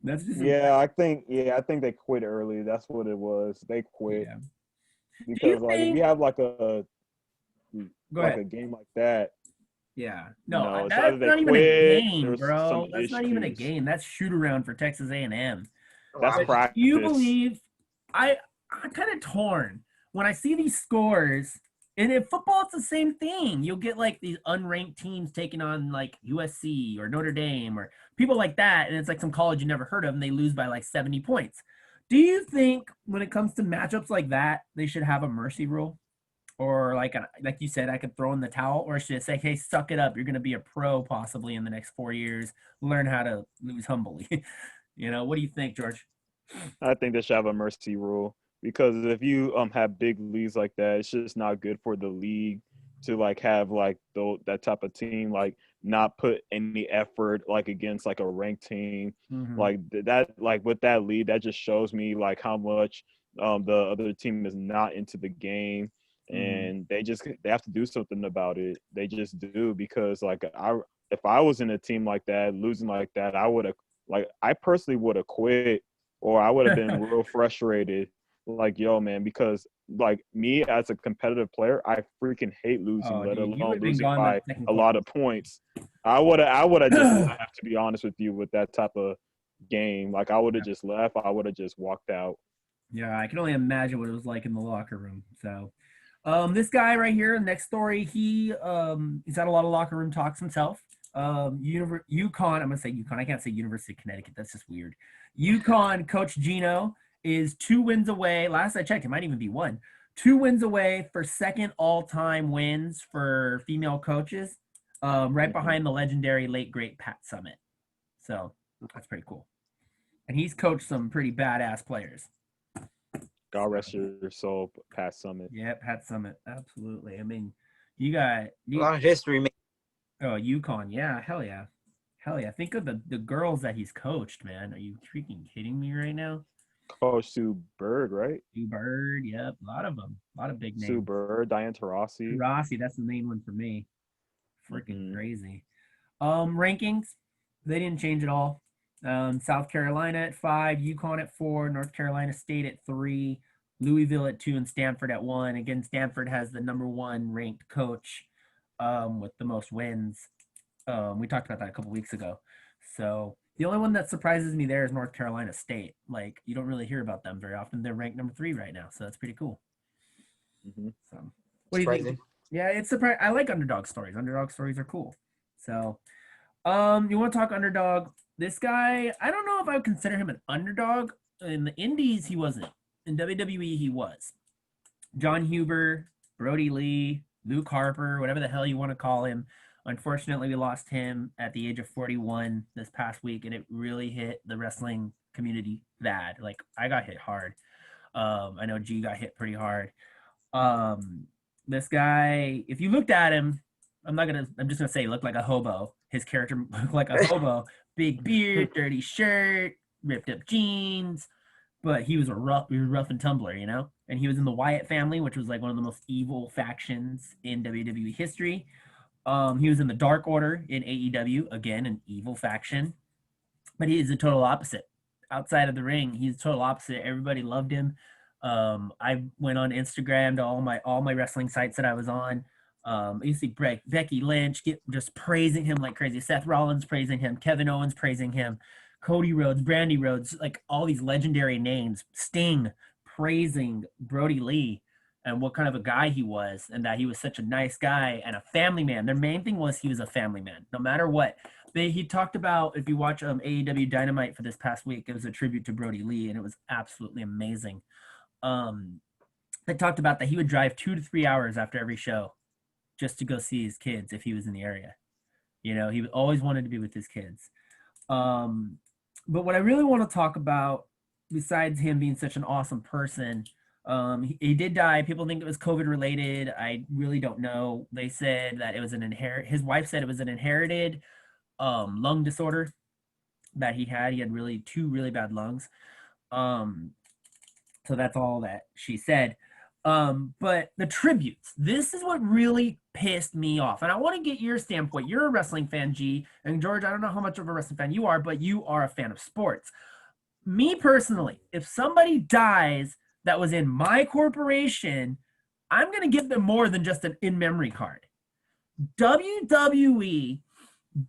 That's just I think they quit early. That's what it was. They quit yeah. Do you because like if you think? have like Go ahead. a game like that, Yeah. you No, know, it's that's either they not even a quit, game, there's some bro. That's not even a issues. game. That's shoot around for Texas A&M. That's Wow. But do you practice. believe I'm kind of torn when I see these scores. And in football, it's the same thing. You'll get like these unranked teams taking on like USC or Notre Dame or people like that, and it's like some college you never heard of, and they lose by like 70 points. Do you think when it comes to matchups like that, they should have a mercy rule? Or like you said, I could throw in the towel, or should it say, "Hey, suck it up. You're going to be a pro possibly in the next 4 years. Learn how to lose humbly." What do you think, George? I think they should have a mercy rule because if you have big leagues like that, it's just not good for the league to like have like that type of team like not put any effort like against like a ranked team Mm-hmm. like that like with that lead that just shows me like how much the other team is not into the game Mm-hmm. and they have to do something about it. They just do because like if I was in a team like that losing like that I would have like I personally would have quit or I would have been real frustrated. Like, yo, man, because like me as a competitive player, I freaking hate losing, Oh, let dude, you would alone have been losing gone by by the second a quarter. lot of points. I would have just left, to be honest with you, with that type of game. Like I would have just left. I would have just walked out. Yeah, I can only imagine what it was like in the locker room. So, this guy right here, next story, he's had a lot of locker room talks himself. UConn, I'm gonna say UConn. I can't say University of Connecticut. That's just weird. UConn coach Gino is 2 wins away. Last I checked, it might even be one. 2 wins away for second all-time wins for female coaches, right Mm-hmm. behind the legendary late great Pat Summitt. So that's pretty cool. And he's coached some pretty badass players. God rest your soul, Pat Summit. Yeah, Pat Summitt, absolutely. I mean, you got A you lot of history. oh UConn, yeah, hell yeah. Hell yeah. Think of the girls that he's coached, man. Are you freaking kidding me right now? Coach Sue Bird, right? Sue Bird, yep, a lot of them. A lot of big Sue names. Bird, Diane Taurasi. Rossi, that's the main one for me. Freaking Mm-hmm. crazy. Rankings, they didn't change at all. South Carolina at 5, UConn at 4, North Carolina State at 3, Louisville at 2, and Stanford at 1. Again, Stanford has the number 1 ranked coach with the most wins. We talked about that a couple weeks ago. So the only one that surprises me there is North Carolina State. Like you don't really hear about them very often. They're ranked number 3 right now, so that's pretty cool. Mm-hmm. So what do you think? Surprising. Yeah, it's surprising. I like underdog stories. Underdog stories are cool. So you want to talk underdog? This guy, I don't know if I would consider him an underdog. In the Indies, he wasn't. In WWE, he was. John Huber, Brodie Lee, Luke Harper, whatever the hell you want to call him. Unfortunately, we lost him at the age of 41 this past week, and it really hit the wrestling community bad. Like I got hit hard. I know G got hit pretty hard. Um, this guy, if you looked at him, I'm just gonna say he looked like a hobo. His character looked like a hobo. Big beard, dirty shirt, ripped up jeans, but he was rough and tumbler. And he was in the Wyatt family, which was like one of the most evil factions in WWE history. He was in the Dark Order in AEW, again, an evil faction, but he is the total opposite. Outside of the ring, he's the total opposite. Everybody loved him. I went on Instagram to all my wrestling sites that I was on. You see Becky Lynch just praising him like crazy. Seth Rollins praising him. Kevin Owens praising him. Cody Rhodes, Brandy Rhodes, like all these legendary names. Sting praising Brodie Lee and what kind of a guy he was, and that he was such a nice guy and a family man. Their main thing was he was a family man, no matter what. He talked about, if you watch AEW Dynamite for this past week, it was a tribute to Brodie Lee, and it was absolutely amazing. They talked about that he would drive 2 to 3 hours after every show just to go see his kids if he was in the area. You know, he always wanted to be with his kids. But what I really want to talk about, besides him being such an awesome person, he did die. People think it was COVID related. I really don't know. They said that it was his wife said it was an inherited lung disorder that he had. He had two really bad lungs. So that's all that she said. But the tributes, this is what really pissed me off. And I want to get your standpoint. You're a wrestling fan, G. And George, I don't know how much of a wrestling fan you are, but you are a fan of sports. Me personally, if somebody dies that was in my corporation, I'm going to give them more than just an in-memory card. WWE,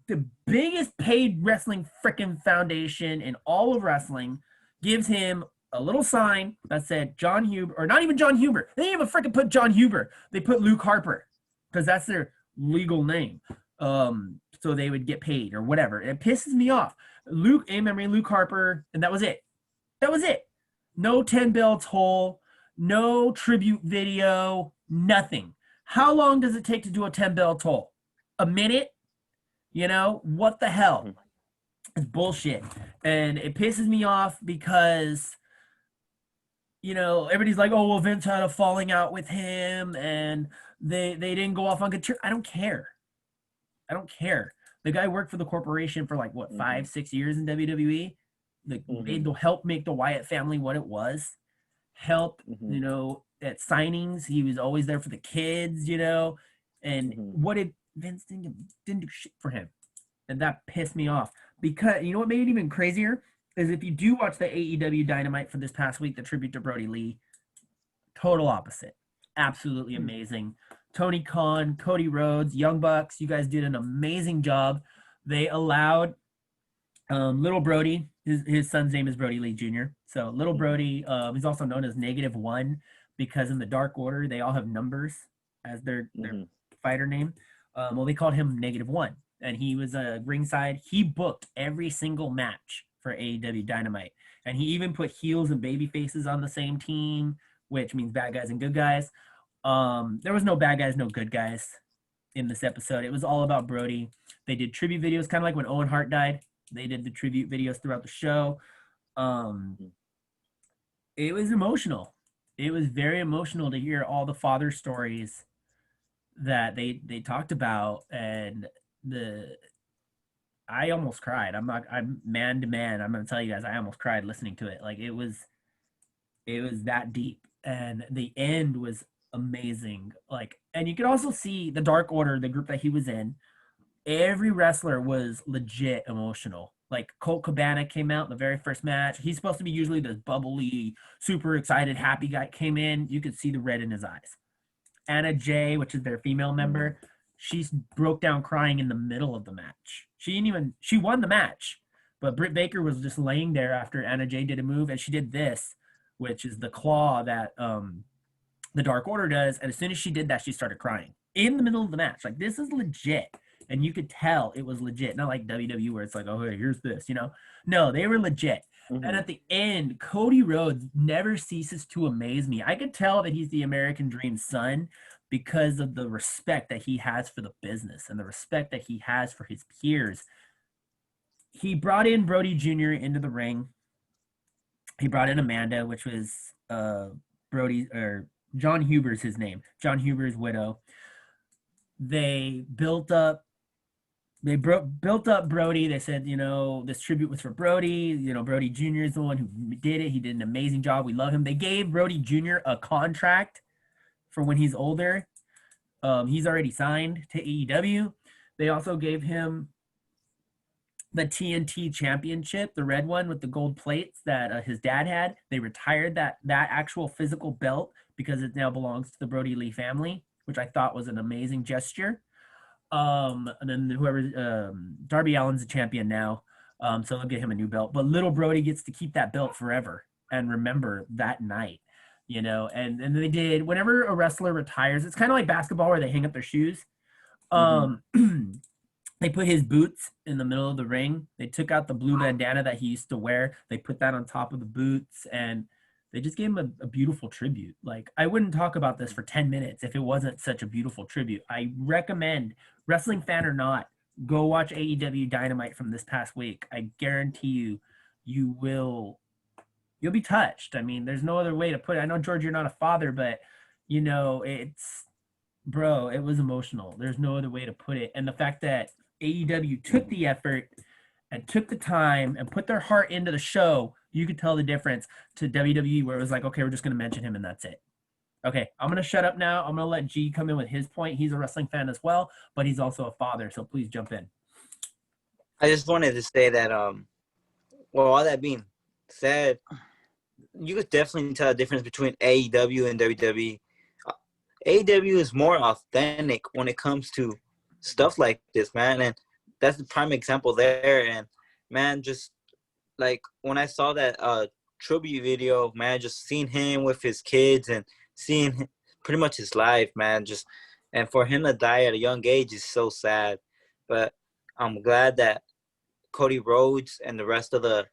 the biggest paid wrestling freaking foundation in all of wrestling, gives him a little sign that said John Huber, or not even John Huber. They didn't even freaking put John Huber. They put Luke Harper because that's their legal name. So they would get paid or whatever. It pisses me off. Luke Harper, and that was it. That was it. No 10 bell toll, no tribute video, nothing. How long does it take to do a 10 bell toll? A minute? You know, what the hell? It's bullshit. And it pisses me off because, you know, everybody's like, oh, well, Vince had a falling out with him and they didn't go off on good terms. I don't care. I don't care. The guy worked for the corporation for like, what, 5-6 years in WWE? Help make the Wyatt family what it was. Help, you know, at signings. He was always there for the kids, you know. And what did Vince didn't do shit for him. And that pissed me off. Because, you know what made it even crazier? Is if you do watch the AEW Dynamite for this past week, the tribute to Brodie Lee, total opposite. Absolutely amazing. Tony Khan, Cody Rhodes, Young Bucks, you guys did an amazing job. They allowed little Brodie, his son's name is Brodie Lee Jr. So little Brodie, he's also known as -1 because in the Dark Order, they all have numbers as their fighter name. Well, they called him -1. And he was ringside. He booked every single match for AEW Dynamite. And he even put heels and baby faces on the same team, which means bad guys and good guys. There was no bad guys, no good guys in this episode. It was all about Brodie. They did tribute videos, kind of like when Owen Hart died. They did the tribute videos throughout the show. It was emotional. It was very emotional to hear all the father stories that they talked about, and I almost cried. I'm man to man. I'm gonna tell you guys, I almost cried listening to it. Like it was that deep, and the end was amazing. Like, and you could also see the Dark Order, the group that he was in. Every wrestler was legit emotional. Like Colt Cabana came out in the very first match. He's supposed to be usually this bubbly, super excited, happy guy. Came in, you could see the red in his eyes. Anna Jay, which is their female member, she broke down crying in the middle of the match. She won the match, but Britt Baker was just laying there after Anna Jay did a move, and she did this, which is the claw that the Dark Order does. And as soon as she did that, she started crying in the middle of the match. Like, this is legit. And you could tell it was legit. Not like WWE where it's like, oh, hey, here's this, you know? No, they were legit. And at the end, Cody Rhodes never ceases to amaze me. I could tell that he's the American Dream's son because of the respect that he has for the business and the respect that he has for his peers. He brought in Brodie Jr. into the ring. He brought in Amanda, which was John Huber's his name. John Huber's widow. They built up Brodie. They said, you know, this tribute was for Brodie. You know, Brodie Jr. is the one who did it. He did an amazing job. We love him. They gave Brodie Jr. a contract for when he's older. He's already signed to AEW. They also gave him the TNT championship, the red one with the gold plates that his dad had. They retired that actual physical belt because it now belongs to the Brodie Lee family, which I thought was an amazing gesture. And then whoever Darby Allin's a champion now, so they'll get him a new belt. But little Brodie gets to keep that belt forever and remember that night, you know. And they did whenever a wrestler retires, it's kind of like basketball where they hang up their shoes. They put his boots in the middle of the ring. They took out the blue bandana that he used to wear. They put that on top of the boots, and they just gave him a beautiful tribute. Like, I wouldn't talk about this for 10 minutes if it wasn't such a beautiful tribute. I recommend, wrestling fan or not, go watch AEW Dynamite from this past week. I guarantee you, you'll be touched. I mean, there's no other way to put it. I know, George, you're not a father, but, you know, bro, it was emotional. There's no other way to put it. And the fact that AEW took the effort and took the time and put their heart into the show, you could tell the difference to WWE, where it was like, okay, we're just going to mention him and that's it. Okay, I'm going to shut up now. I'm going to let G come in with his point. He's a wrestling fan as well, but he's also a father, so please jump in. I just wanted to say that, well, all that being said, you could definitely tell the difference between AEW and WWE. AEW is more authentic when it comes to stuff like this, man, and that's the prime example there. And man, just like when I saw that tribute video, man, just seeing him with his kids and seeing pretty much his life, man, just, and for him to die at a young age is so sad. But I'm glad that Cody Rhodes and the rest of the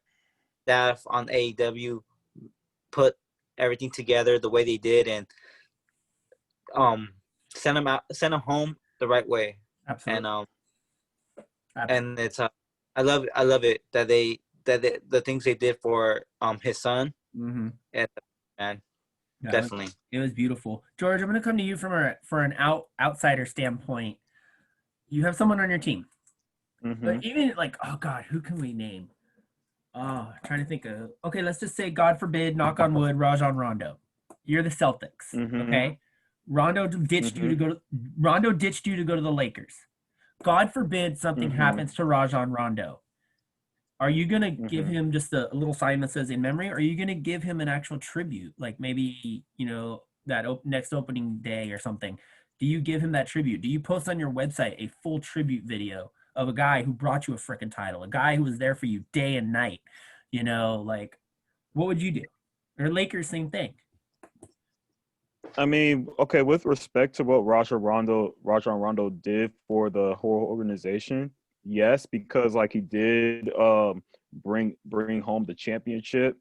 staff on AEW put everything together the way they did, and send him home the right way. Absolutely. And it's I love it that the things they did for his son. Mm-hmm. And man, Yeah, definitely, it was beautiful. George, I'm going to come to you for an outsider standpoint. You have someone on your team, but even like, oh God, who can we name? Trying to think of. Okay, let's just say, God forbid, knock on wood, Rajon Rondo. You're the Celtics, okay? Rondo ditched you to go to the Lakers. God forbid something happens to Rajon Rondo. Are you gonna give him just a little sign that says in memory, or are you gonna give him an actual tribute, like maybe, you know, that next opening day or something? Do you give him that tribute? Do you post on your website a full tribute video of a guy who brought you a freaking title, a guy who was there for you day and night? You know, like, what would you do? Or Lakers, same thing. I mean, okay, with respect to what Rajon Rondo did for the whole organization, yes, because like he did bring home the championship.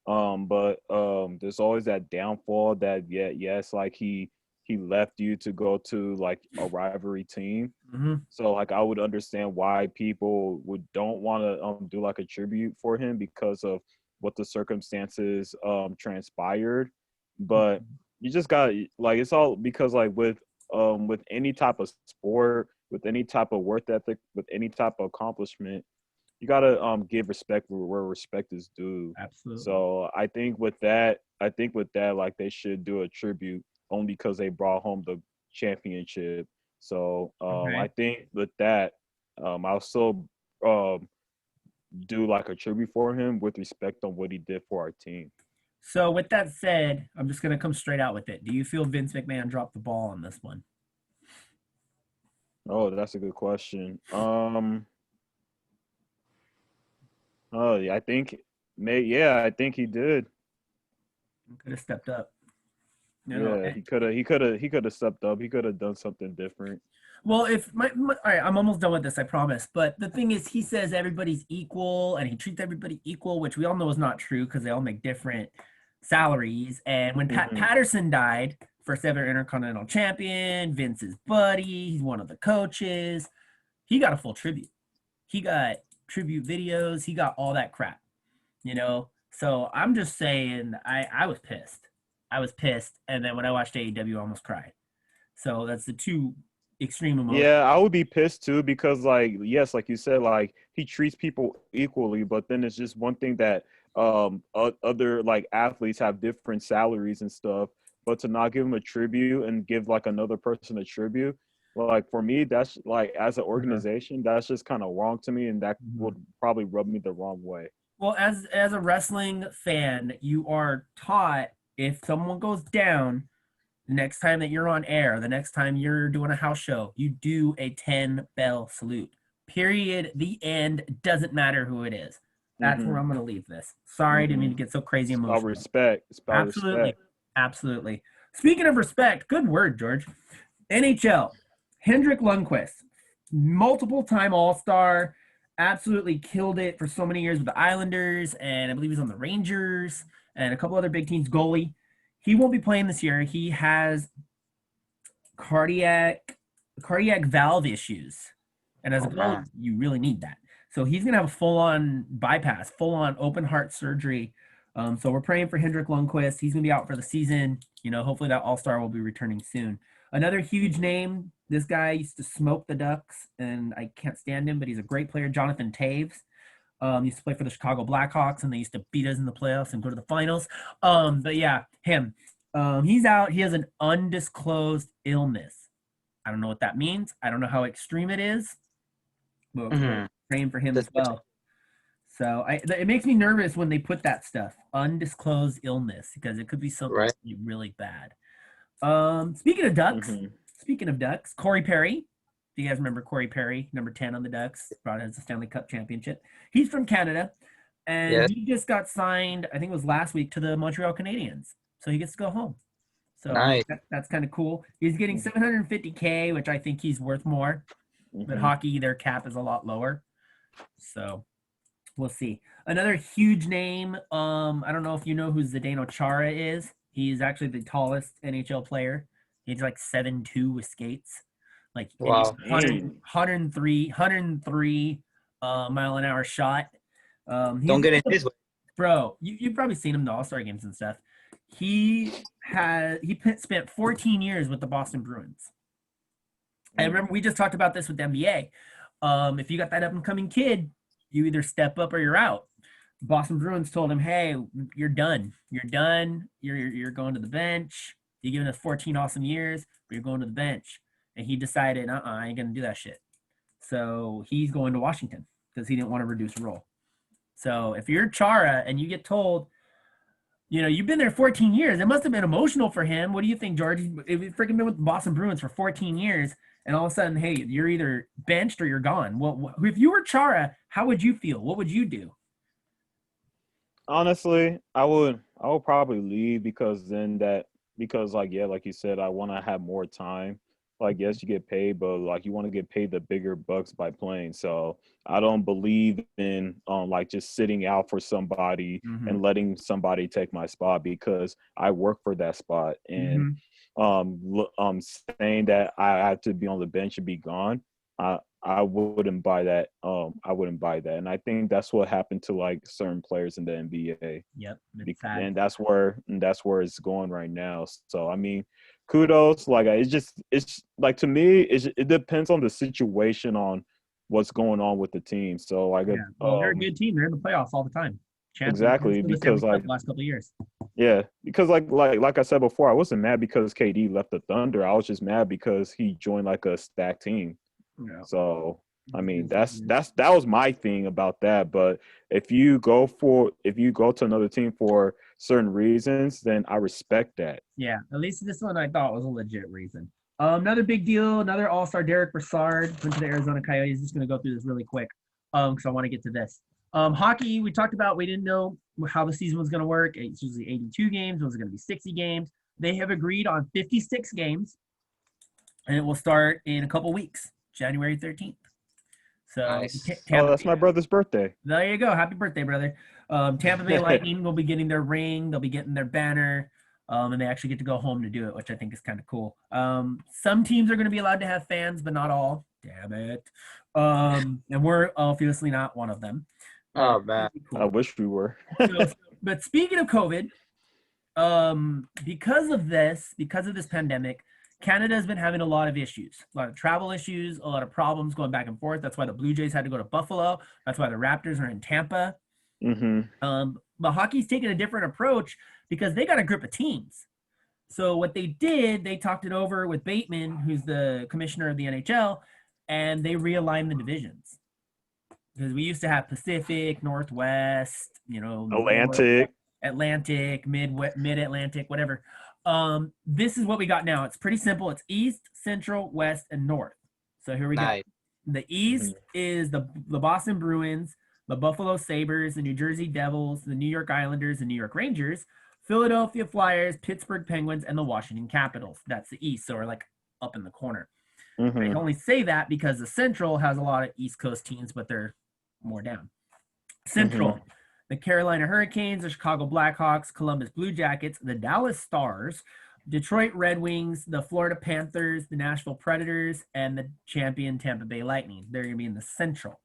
But there's always that downfall that yes, like he left you to go to like a rivalry team. So like I would understand why people don't want to do like a tribute for him because of what the circumstances transpired. But you just got, like, it's all because like with any type of sport, with any type of work ethic, with any type of accomplishment, you gotta give respect where respect is due. Absolutely. So I think with that, like they should do a tribute only because they brought home the championship. So I think with that, I'll still do like a tribute for him with respect on what he did for our team. So with that said, I'm just gonna come straight out with it. Do you feel Vince McMahon dropped the ball on this one? Oh, that's a good question. Oh, yeah, I think I think he did. Could have stepped up. Yeah, he could have stepped up. He could have done something different. Well, if all right, I'm almost done with this, I promise. But the thing is, he says everybody's equal and he treats everybody equal, which we all know is not true because they all make different salaries. And when Pat Patterson died, first ever Intercontinental Champion, Vince's buddy, he's one of the coaches, he got a full tribute. He got tribute videos, he got all that crap, you know? So I'm just saying, I was pissed. I was pissed. And then when I watched AEW, I almost cried. So that's the two extreme emotions. Yeah, I would be pissed too because, like, yes, like you said, like he treats people equally, but then it's just one thing that other like athletes have different salaries and stuff, but to not give him a tribute and give like another person a tribute, Like for me, that's like as an organization, that's just kind of wrong to me, and that would probably rub me the wrong way. Well, as a wrestling fan, you are taught if someone goes down, the next time that you're on air, the next time you're doing a house show, you do a 10 bell salute. Period. The end. Doesn't matter who it is. That's where I'm going to leave this. Sorry, didn't mean to get so crazy It's emotional. about respect. It's about Absolutely. respect. Absolutely. Speaking of respect, good word, George. NHL, Hendrick Lundqvist, multiple-time All-Star, absolutely killed it for so many years with the Islanders, and I believe he's on the Rangers and a couple other big teams. Goalie. He won't be playing this year. He has cardiac valve issues, and as a goalie, you really need that. So he's gonna have a full-on bypass, full-on open heart surgery. So we're praying for Hendrick Lundqvist. He's gonna be out for the season. You know, hopefully that All-Star will be returning soon. Another huge name. This guy used to smoke the Ducks, and I can't stand him, but he's a great player. Jonathan Taves. Used to play for the Chicago Blackhawks, and they used to beat us in the playoffs and go to the finals. But yeah, him. He's out. He has an undisclosed illness. I don't know what that means. I don't know how extreme it is, but we're praying for him as well. So it makes me nervous when they put that stuff, undisclosed illness, because it could be something really bad. Speaking of Ducks, Corey Perry. Do you guys remember Corey Perry, number 10 on the Ducks, brought us the Stanley Cup championship? He's from Canada, and he just got signed, I think it was last week, to the Montreal Canadiens. So he gets to go home. So that's kind of cool. He's getting $750K, which I think he's worth more. But hockey, their cap is a lot lower. So we'll see. Another huge name, I don't know if you know who Zdeno Chara is. He's actually the tallest NHL player. He's like 7'2" with skates. Like 103 mile an hour shot. Don't get in his way. Bro, you've probably seen him in the All-Star games and stuff. He spent 14 years with the Boston Bruins. I remember we just talked about this with the NBA. If you got that up-and-coming kid, you either step up or you're out. Boston Bruins told him, hey, you're done. You're done. You're going to the bench. You're giving us 14 awesome years, but you're going to the bench. And he decided, I ain't going to do that shit. So he's going to Washington because he didn't want to reduce role. So if you're Chara and you get told, you've been there 14 years, it must have been emotional for him. What do you think, George? If you've freaking been with the Boston Bruins for 14 years and all of a sudden, hey, you're either benched or you're gone. Well, if you were Chara, how would you feel? What would you do? Honestly, I would probably leave because like you said, I want to have more time. Like, yes, you get paid, but like you want to get paid the bigger bucks by playing. So I don't believe in like just sitting out for somebody and letting somebody take my spot because I work for that spot. And saying that I have to be on the bench and be gone, I wouldn't buy that. I wouldn't buy that. And I think that's what happened to like certain players in the NBA. Yep. And that's where it's going right now. So I mean, kudos. Like it's like, to me, it depends on the situation, on what's going on with the team. So like, they're a good team. They're in the playoffs all the time. Exactly, because like the last couple of years. Yeah, because like I said before, I wasn't mad because KD left the Thunder. I was just mad because he joined like a stacked team. Yeah. So I mean, that was my thing about that. But if you go to another team for certain reasons, then I respect that. Yeah, at least this one I thought was a legit reason. Another big deal, another All-Star, Derek Brassard went to the Arizona Coyotes. Just going to go through this really quick because I want to get to this. Hockey, we talked about, we didn't know how the season was going to work. It's usually 82 games. Was it going to be 60 games? They have agreed on 56 games, and it will start in a couple weeks, January 13th. So nice. That's my brother's birthday. There you go. Happy birthday, brother. Tampa Bay Lightning will be getting their ring. They'll be getting their banner. And they actually get to go home to do it, which I think is kind of cool. Some teams are going to be allowed to have fans, but not all. Damn it. And we're obviously not one of them. Oh, man. Cool. I wish we were. But speaking of COVID, because of this pandemic, Canada has been having a lot of issues, a lot of travel issues, a lot of problems going back and forth. That's why the Blue Jays had to go to Buffalo. That's why the Raptors are in Tampa. But hockey's taking a different approach because they got a group of teams. So what they did, they talked it over with Bateman, who's the commissioner of the NHL, and they realigned the divisions. Because we used to have Pacific, Northwest, Atlantic. Atlantic, Mid-Atlantic, whatever. This is what we got now. It's pretty simple. It's East, Central, West, and North. So here we go. The East is the Boston Bruins, the Buffalo Sabres, the New Jersey Devils, the New York Islanders, the New York Rangers, Philadelphia Flyers, Pittsburgh Penguins, and the Washington Capitals. That's the East, so we're like up in the corner. I can only say that because the Central has a lot of East Coast teams, but they're more down. Central, the Carolina Hurricanes, the Chicago Blackhawks, Columbus Blue Jackets, the Dallas Stars, Detroit Red Wings, the Florida Panthers, the Nashville Predators, and the champion Tampa Bay Lightning. They're going to be in the Central.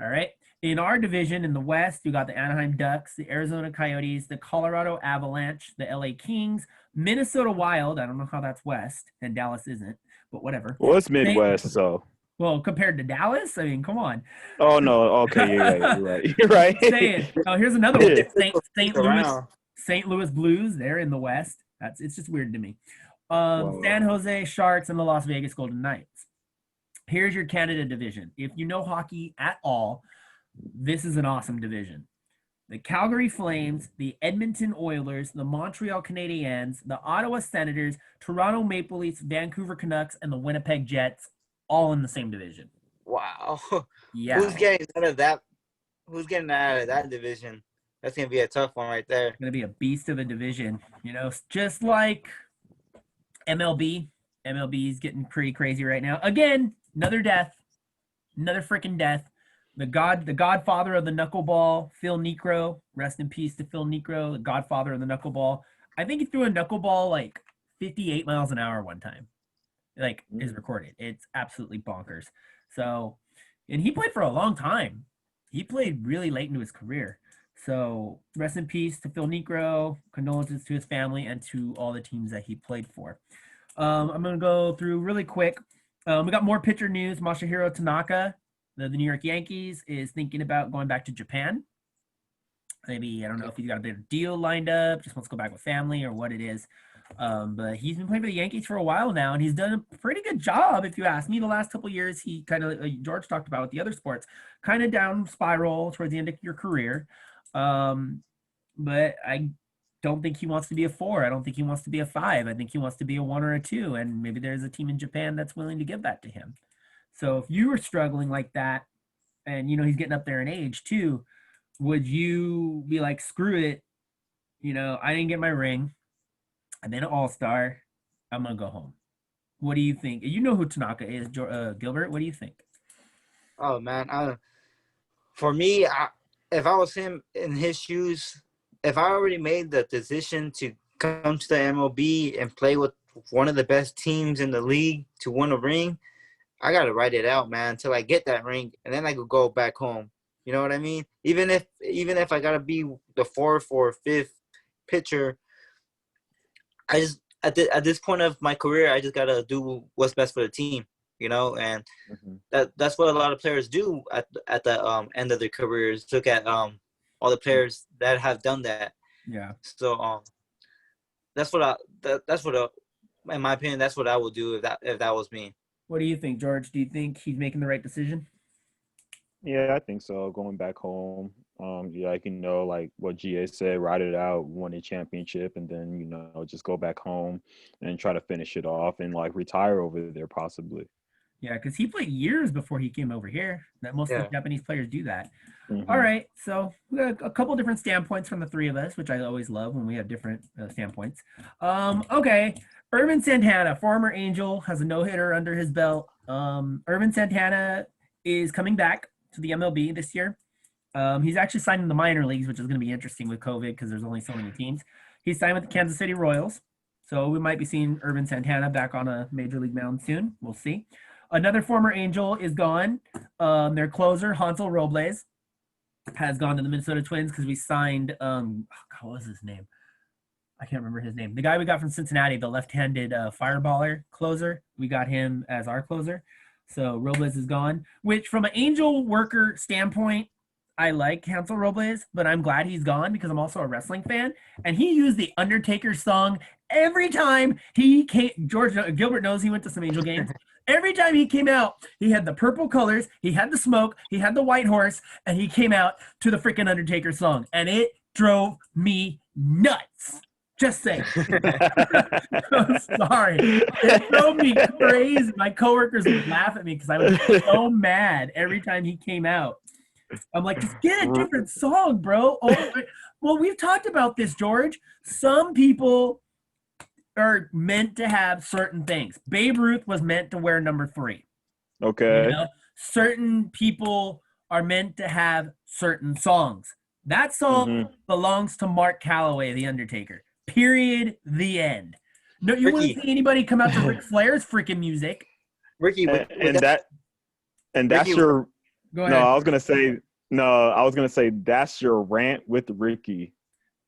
All right. In our division, in the West, you got the Anaheim Ducks, the Arizona Coyotes, the Colorado Avalanche, the LA Kings, Minnesota Wild. I don't know how that's West, and Dallas isn't, but whatever. Well, it's Midwest, so. Well, compared to Dallas, I mean, come on. Oh no. Okay, yeah, you're right. You're right. Oh, here's another one. Yeah. St. Louis Blues. They're in the West. It's just weird to me. San Jose Sharks and the Las Vegas Golden Knights. Here's your Canada division. If you know hockey at all, this is an awesome division. The Calgary Flames, the Edmonton Oilers, the Montreal Canadiens, the Ottawa Senators, Toronto Maple Leafs, Vancouver Canucks, and the Winnipeg Jets, all in the same division. Wow. Yeah. Who's getting out of that? Who's getting out of that division? That's going to be a tough one right there. It's going to be a beast of a division. Just like MLB. MLB is getting pretty crazy right now. Again, another freaking death. The godfather of the knuckleball, Phil Niekro. Rest in peace to Phil Niekro, the godfather of the knuckleball. I think he threw a knuckleball like 58 miles an hour one time. Is recorded. It's absolutely bonkers. So, and he played for a long time. He played really late into his career. So rest in peace to Phil Niekro, condolences to his family and to all the teams that he played for. I'm going to go through really quick. We got more pitcher news. Masahiro Tanaka, the New York Yankees, is thinking about going back to Japan. Maybe, I don't know if he's got a better deal lined up, just wants to go back with family or what it is. But he's been playing for the Yankees for a while now, and he's done a pretty good job, if you ask me. The last couple of years, he kind of, George talked about with the other sports, kind of down spiral towards the end of your career. But I don't think he wants to be a 4. I don't think he wants to be a 5. I think he wants to be a 1 or a 2, and maybe there's a team in Japan that's willing to give that to him. So if you were struggling like that, and he's getting up there in age too, would you be like, screw it, I didn't get my ring, I've been an all-star, I'm gonna go home? What do you think? You know who Tanaka is, Gilbert. What do you think? Oh man, for me, if I was him in his shoes, if I already made the decision to come to the MLB and play with one of the best teams in the league to win a ring, I got to write it out, man, until I get that ring, and then I could go back home. You know what I mean? Even if I got to be the 4th or 5th pitcher, I just at this point of my career, I just got to do what's best for the team, and that's what a lot of players do at the end of their careers. Look at all the players that have done that. Yeah. So that's what in my opinion, that's what I would do if that was me. What do you think, George? Do you think he's making the right decision? Yeah, I think so. Going back home, like what GA said, ride it out, win a championship, and then just go back home and try to finish it off and retire over there possibly. Yeah, because he played years before he came over here. That most of the Japanese players do that. Mm-hmm. All right, so we got a couple different standpoints from the three of us, which I always love when we have different standpoints. Okay, Irvin Santana, former Angel, has a no-hitter under his belt. Irvin Santana is coming back to the MLB this year. He's actually signed in the minor leagues, which is going to be interesting with COVID because there's only so many teams. He's signed with the Kansas City Royals, so we might be seeing Irvin Santana back on a major league mound soon. We'll see. Another former Angel is gone. Their closer, Hansel Robles, has gone to the Minnesota Twins because we signed, what was his name? I can't remember his name. The guy we got from Cincinnati, the left-handed fireballer closer, we got him as our closer. So Robles is gone, which from an Angel worker standpoint, I like Hansel Robles, but I'm glad he's gone because I'm also a wrestling fan. And he used the Undertaker song every time he came, George Gilbert knows he went to some Angel games. Every time he came out, he had the purple colors, he had the smoke, he had the white horse, and he came out to the freaking Undertaker song, and it drove me nuts. Just saying. I'm sorry. It drove me crazy. My coworkers would laugh at me because I was so mad every time he came out. I'm like, just get a different song, bro. Oh, well, we've talked about this, George. Some people are meant to have certain things. Babe Ruth was meant to wear number 3. Okay. You know? Certain people are meant to have certain songs. That song belongs to Mark Calloway, The Undertaker. Period. The end. No, you wouldn't see anybody come out to Ric Flair's freaking music. Ricky, that's Ricky, your. Go ahead. No, I was gonna say that's your rant with Ricky.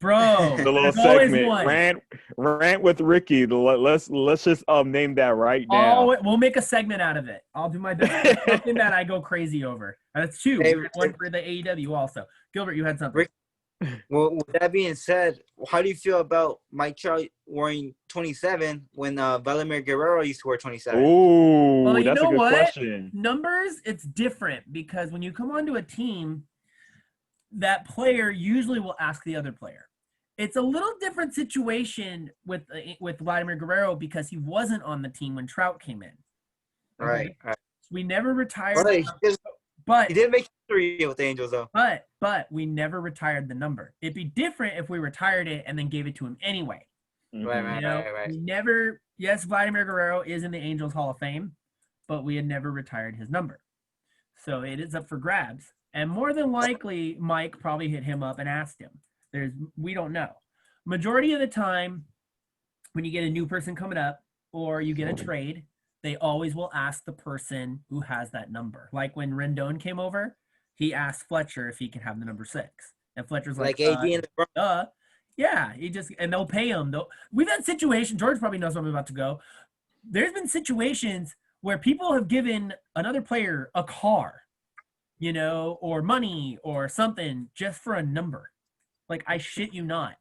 Bro, The little segment, rant with Ricky. Let's just name that right now. Oh, we'll make a segment out of it. I'll do my best. Something that I go crazy over. That's 2. Hey, One for the AEW also. Gilbert, you had something. Rick, well, with that being said, how do you feel about Mike Trout wearing 27 when Vladimir Guerrero used to wear 27? Ooh, well, that's a good question. Numbers, it's different because when you come onto a team, that player usually will ask the other player. It's a little different situation with Vladimir Guerrero because he wasn't on the team when Trout came in. Okay? Right. So we never retired. But he did make history with the Angels, though. But we never retired the number. It'd be different if we retired it and then gave it to him anyway. Right. We never. Yes, Vladimir Guerrero is in the Angels Hall of Fame, but we had never retired his number. So it is up for grabs. And more than likely, Mike probably hit him up and asked him. We don't know. Majority of the time, when you get a new person coming up or you get a trade, they always will ask the person who has that number. Like when Rendon came over, he asked Fletcher if he could have the number 6. And Fletcher's like AD in the front. Yeah, and they'll pay him. We've had situations, George probably knows where I'm about to go. There's been situations where people have given another player a car, or money or something just for a number. Like, I shit you not.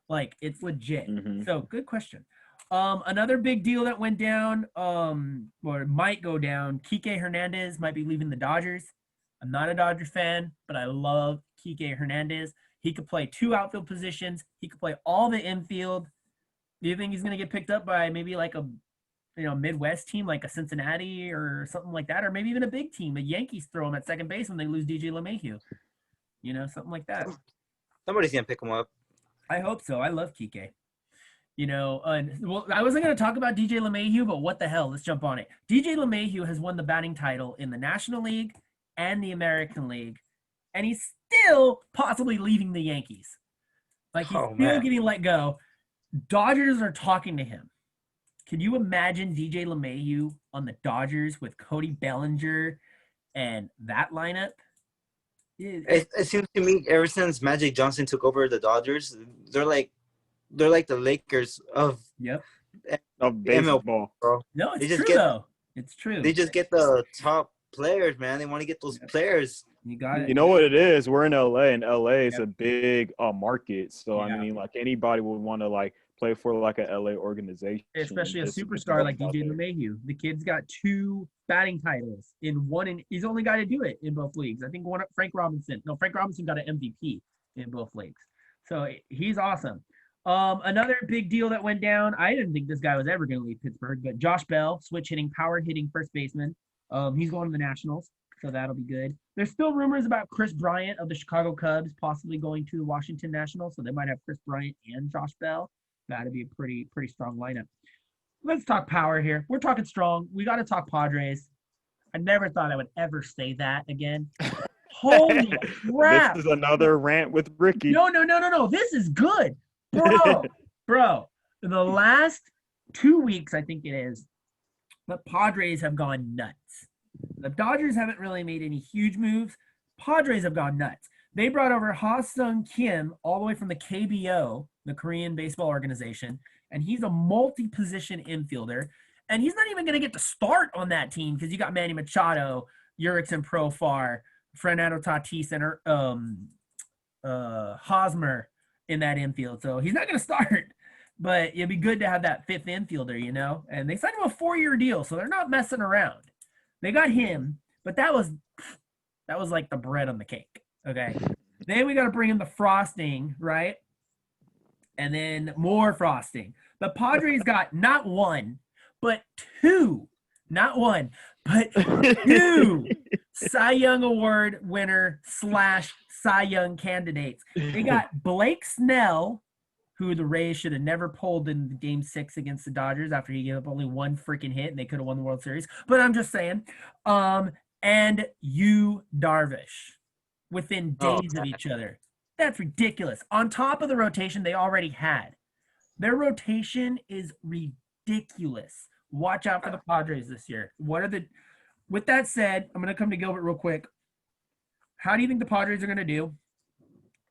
Like, it's legit. So, good question. Another big deal that went down, or might go down, Kike Hernandez might be leaving the Dodgers. I'm not a Dodger fan, but I love Kike Hernandez. He could play 2 outfield positions. He could play all the infield. Do you think he's going to get picked up by maybe like a Midwest team like a Cincinnati or something like that, or maybe even a big team? The Yankees throw him at second base when they lose DJ LeMahieu. Something like that. Somebody's going to pick him up. I hope so. I love Kike. I wasn't going to talk about DJ LeMahieu, but what the hell? Let's jump on it. DJ LeMahieu has won the batting title in the National League and the American League, and he's still possibly leaving the Yankees. Like, he's still getting let go. Dodgers are talking to him. Can you imagine DJ LeMahieu on the Dodgers with Cody Bellinger and that lineup? It seems to me ever since Magic Johnson took over the Dodgers, they're like the Lakers of baseball, bro. No, it's true though. It's true. They just get the top players, man. They want to get those players. You got it. You know what it is? We're in LA, and LA is a big market. So I mean, like, anybody would want to play for like a LA organization, especially a superstar like DJ LeMahieu. The kid's got 2 batting titles in one, and he's the only guy to do it in both leagues. I think Frank Robinson got an MVP in both leagues. So he's awesome. Another big deal that went down. I didn't think this guy was ever going to leave Pittsburgh, but Josh Bell, switch hitting, power hitting first baseman. He's going to the Nationals, so that'll be good. There's still rumors about Chris Bryant of the Chicago Cubs possibly going to the Washington Nationals, so they might have Chris Bryant and Josh Bell. That'd be a pretty strong lineup. Let's talk power here. We're talking strong. We got to talk Padres. I never thought I would ever say that again. Holy crap. This is another rant with Ricky. No. This is good. Bro. In the last 2 weeks, I think it is, the Padres have gone nuts. The Dodgers haven't really made any huge moves. Padres have gone nuts. They brought over Ha-Sung Kim all the way from the KBO, the Korean Baseball Organization, and he's a multi-position infielder. And he's not even going to get to start on that team because you got Manny Machado, Jurickson Profar, Fernando Tatis, and Hosmer in that infield. So he's not going to start. but it'd be good to have that fifth infielder, you know. And they signed him a 4-year deal, so they're not messing around. They got him, but that was like the bread on the cake. Okay. Then we got to bring in the frosting, right? And then more frosting. The Padres got not one, but two, not one, but two Cy Young Award winner / Cy Young candidates. They got Blake Snell, who the Rays should have never pulled in Game 6 against the Dodgers after he gave up only one freaking hit and they could have won the World Series. But I'm just saying. And Yu Darvish within days of each other. That's ridiculous. On top of the rotation they already had. Their rotation is ridiculous. Watch out for the Padres this year. With that said, I'm going to come to Gilbert real quick. How do you think the Padres are going to do?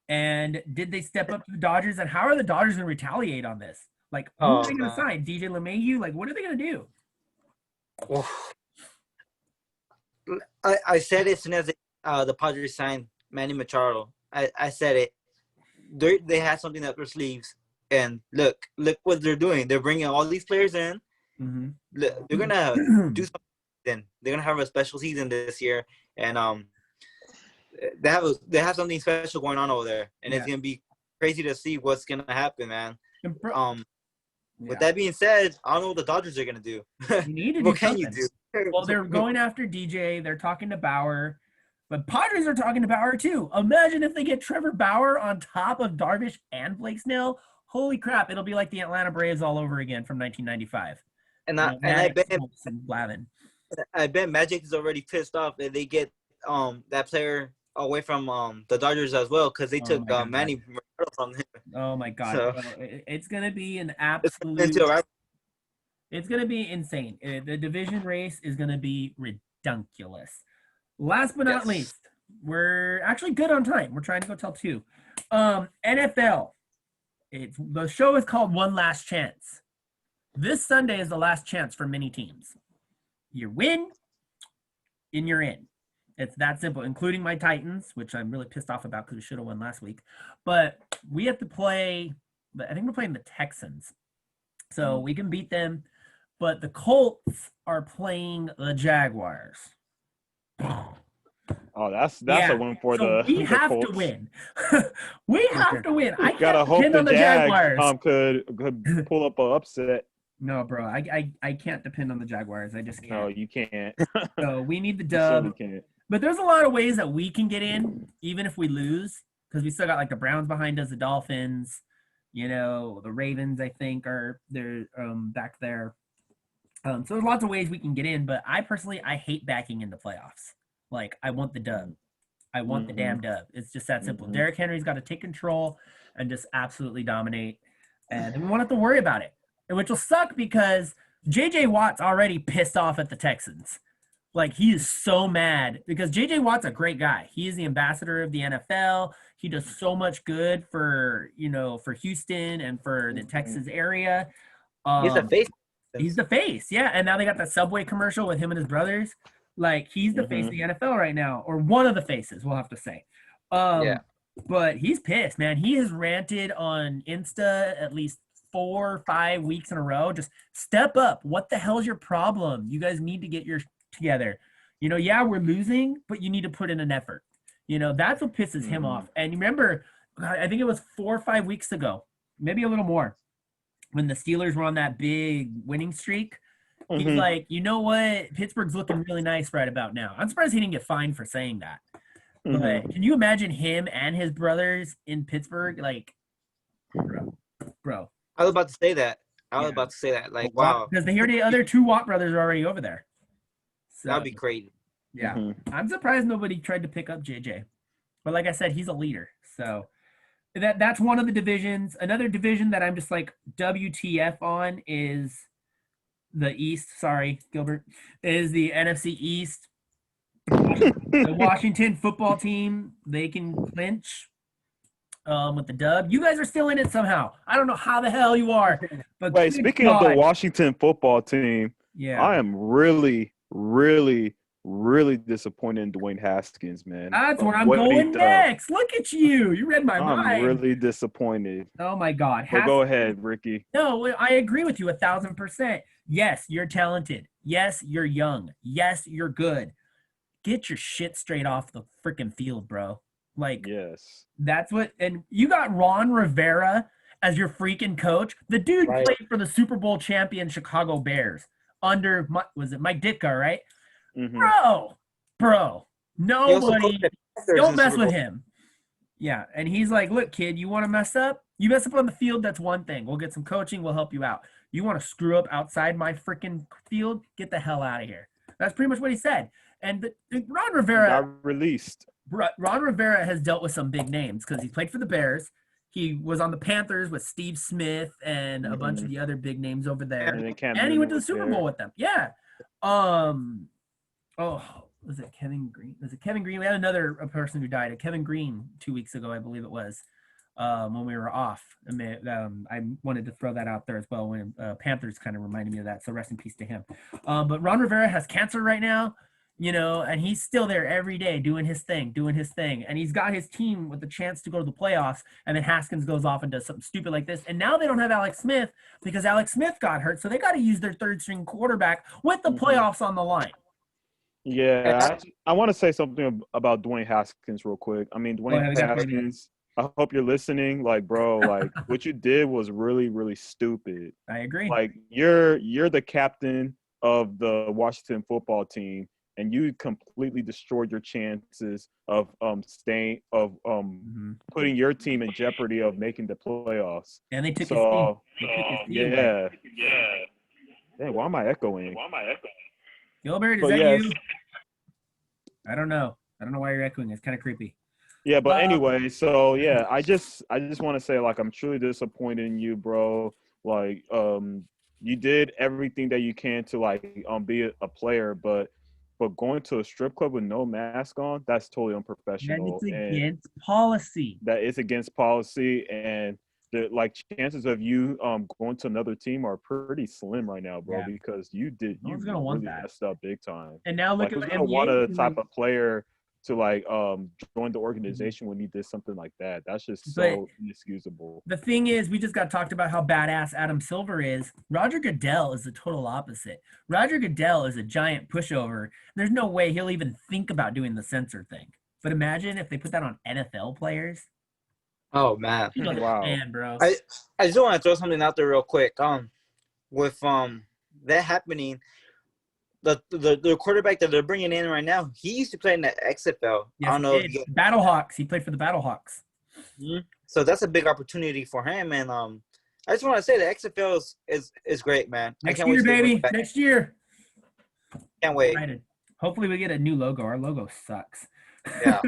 And did they step up to the Dodgers? And how are the Dodgers going to retaliate on this? Like, who are they going to sign? DJ LeMahieu? Like, what are they going to do? Well, I said it as soon as the Padres signed Manny Machado. I said it. They had something up their sleeves. And look what they're doing. They're bringing all these players in. Mm-hmm. They're going to do something. They're going to have a special season this year. And they have something special going on over there. And it's going to be crazy to see what's going to happen, man. With that being said, I don't know what the Dodgers are going to do. You need to what can you do? Well, they're going after DJ. They're talking to Bauer. But Padres are talking to Bauer, too. Imagine if they get Trevor Bauer on top of Darvish and Blake Snell. Holy crap. It'll be like the Atlanta Braves all over again from 1995. I bet Magic is already pissed off that they get that player away from the Dodgers as well because they took Manny Machado from him. Oh, my God. So, it's going to be an absolute – it's going to be insane. The division race is going to be ridiculous. Last but not least, we're actually good on time. We're trying to go till 2. NFL. The show is called One Last Chance. This Sunday is the last chance for many teams. You win, and you're in. It's that simple, including my Titans, which I'm really pissed off about because we should have won last week. But we have to play – I think we're playing the Texans. So we can beat them. But the Colts are playing the Jaguars. Oh, that's a win for the we have Colts. To win. We have to win. I gotta can't hope depend on the Jaguars. could pull up an upset. No, bro, I can't depend on the Jaguars. I just can't. No, you can't. So we need the dub. You can't. But there's a lot of ways that we can get in, even if we lose, because we still got like the Browns behind us, the Dolphins, the Ravens. I think they're back there. So there's lots of ways we can get in, but I hate backing into playoffs. Like, I want the dub. I want the damn dub. It's just that simple. Derrick Henry's got to take control and just absolutely dominate. And we won't have to worry about it, which will suck because J.J. Watt's already pissed off at the Texans. Like, he is so mad because J.J. Watt's a great guy. He is the ambassador of the NFL. He does so much good for Houston and for the Texas area. He's the face. He's the face, yeah. And now they got the Subway commercial with him and his brothers. Like, he's the face of the NFL right now, or one of the faces, we'll have to say. But he's pissed, man. He has ranted on Insta at least 4 or 5 weeks in a row. Just step up. What the hell's your problem? You guys need to get your together. We're losing, but you need to put in an effort. That's what pisses him off. And you remember, I think it was 4 or 5 weeks ago, maybe a little more, when the Steelers were on that big winning streak. He's like, you know what? Pittsburgh's looking really nice right about now. I'm surprised he didn't get fined for saying that. But can you imagine him and his brothers in Pittsburgh? Like, bro. I was about to say that. Like, wow. Because the other 2 Watt brothers are already over there. So, that'd be crazy. Yeah. I'm surprised nobody tried to pick up JJ. But like I said, he's a leader. So that's one of the divisions. Another division that I'm just like WTF on is the East. Sorry, Gilbert. Is the NFC East. The Washington football team, they can clinch with the dub. You guys are still in it somehow. I don't know how the hell you are. But wait, speaking of the Washington football team, yeah, I am really, really really disappointed in Dwayne Haskins, man. That's where I'm What he going done. next. Look at you. You read my I'm mind. really disappointed. Oh my God. But go ahead, Ricky. No, I agree with you 1,000%. Yes, you're talented. Yes, you're young. Yes, you're good. Get your shit straight off the freaking field, bro. Like, Yes. that's what, and you got Ron Rivera as your freaking coach. The dude Right. played for the Super Bowl champion Chicago Bears under, was it Mike Ditka, right? Mm-hmm. Bro, He also coached nobody, the Panthers in don't the mess Super with Bowl. him. Yeah, and he's like, look, kid, you want to mess up? You mess up on the field, that's one thing. We'll get some coaching, we'll help you out. You want to screw up outside my freaking field? Get the hell out of here. That's pretty much what he said. And Ron Rivera Got released. Ron Rivera has dealt with some big names because he played for the Bears. He was on the Panthers with Steve Smith and a bunch of the other big names over there. And then Cam And he went to the was Super there. Bowl with them. Yeah. Was it Kevin Green? Was it Kevin Green? We had another person who died. Kevin Green 2 weeks ago, I believe it was, when we were off. I wanted to throw that out there as well when Panthers kind of reminded me of that. So rest in peace to him. But Ron Rivera has cancer right now. You know, and he's still there every day doing his thing. And he's got his team with the chance to go to the playoffs. And then Haskins goes off and does something stupid like this. And now they don't have Alex Smith because Alex Smith got hurt. So they got to use their third string quarterback with the playoffs on the line. Yeah, I want to say something about Dwayne Haskins real quick. I mean, Dwayne Haskins, I hope you're listening. Like, bro, like what you did was really, really stupid. I agree. Like, you're the captain of the Washington football team, and you completely destroyed your chances of putting your team in jeopardy of making the playoffs. And they took his team. Yeah. Dang, why am I echoing? Gilbert, is But that yes. you? I don't know why you're echoing. It's kind of creepy. Yeah, but anyway, so yeah, I just want to say, like, I'm truly disappointed in you, bro. Like, you did everything that you can to like be a player, but going to a strip club with no mask on, that's totally unprofessional. And it's against policy. That is against policy, and the like chances of you going to another team are pretty slim right now, bro. Yeah. Because you really messed up big time. And now look like, at who's gonna want a type of player to like join the organization when he did something like that. That's just so inexcusable. The thing is, we just got talked about how badass Adam Silver is. Roger Goodell is the total opposite. Roger Goodell is a giant pushover. There's no way he'll even think about doing the censor thing. But imagine if they put that on NFL players. Oh man! Wow, man, bro. I just want to throw something out there real quick. With that happening. The quarterback that they're bringing in right now, he used to play in the XFL. Yes, I don't know. Battlehawks. He played for the Battlehawks. Mm-hmm. So that's a big opportunity for him. And I just want to say the XFL is great, man. Next year, baby. Next year. Can't wait. Hopefully we get a new logo. Our logo sucks. Yeah.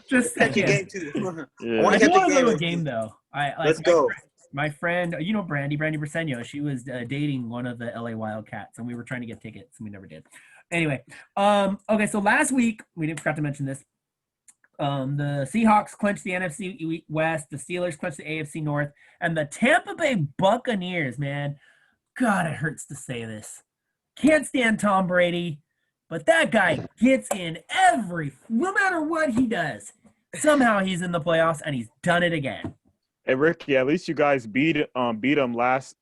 Just catch a game too. Yeah. I want to go to a game though. Let's go. My friend, you know Brandy Briseño, she was dating one of the LA Wildcats, and we were trying to get tickets, and we never did. Anyway, okay, so last week, we didn't forget to mention this. The Seahawks clinched the NFC West, the Steelers clinched the AFC North, and the Tampa Bay Buccaneers, man, God, it hurts to say this. Can't stand Tom Brady, but that guy gets in no matter what he does. Somehow he's in the playoffs, and he's done it again. Hey Ricky, at least you guys beat him last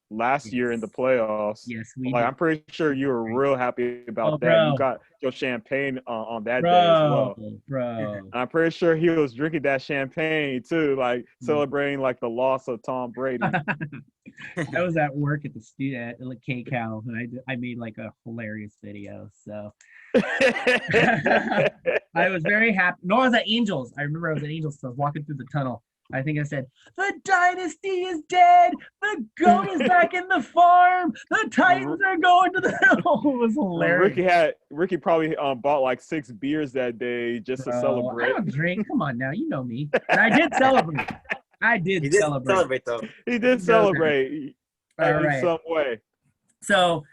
year in the playoffs. Yes, we did. I'm pretty sure you were real happy about that. You got your champagne on that day as well. Bro. I'm pretty sure he was drinking that champagne too, like celebrating like the loss of Tom Brady. I was at work at the studio at KCAL, and I made like a hilarious video. So I was very happy. No, I was at Angels. I remember I was at Angels, so I was walking through the tunnel. I think I said, the dynasty is dead. The GOAT is back in the farm. The Titans are going to the – oh, it was hilarious. Ricky probably bought like 6 beers that day just to celebrate. I don't drink. Come on now. You know me. And I did celebrate. He did celebrate, though. He did celebrate in some way. So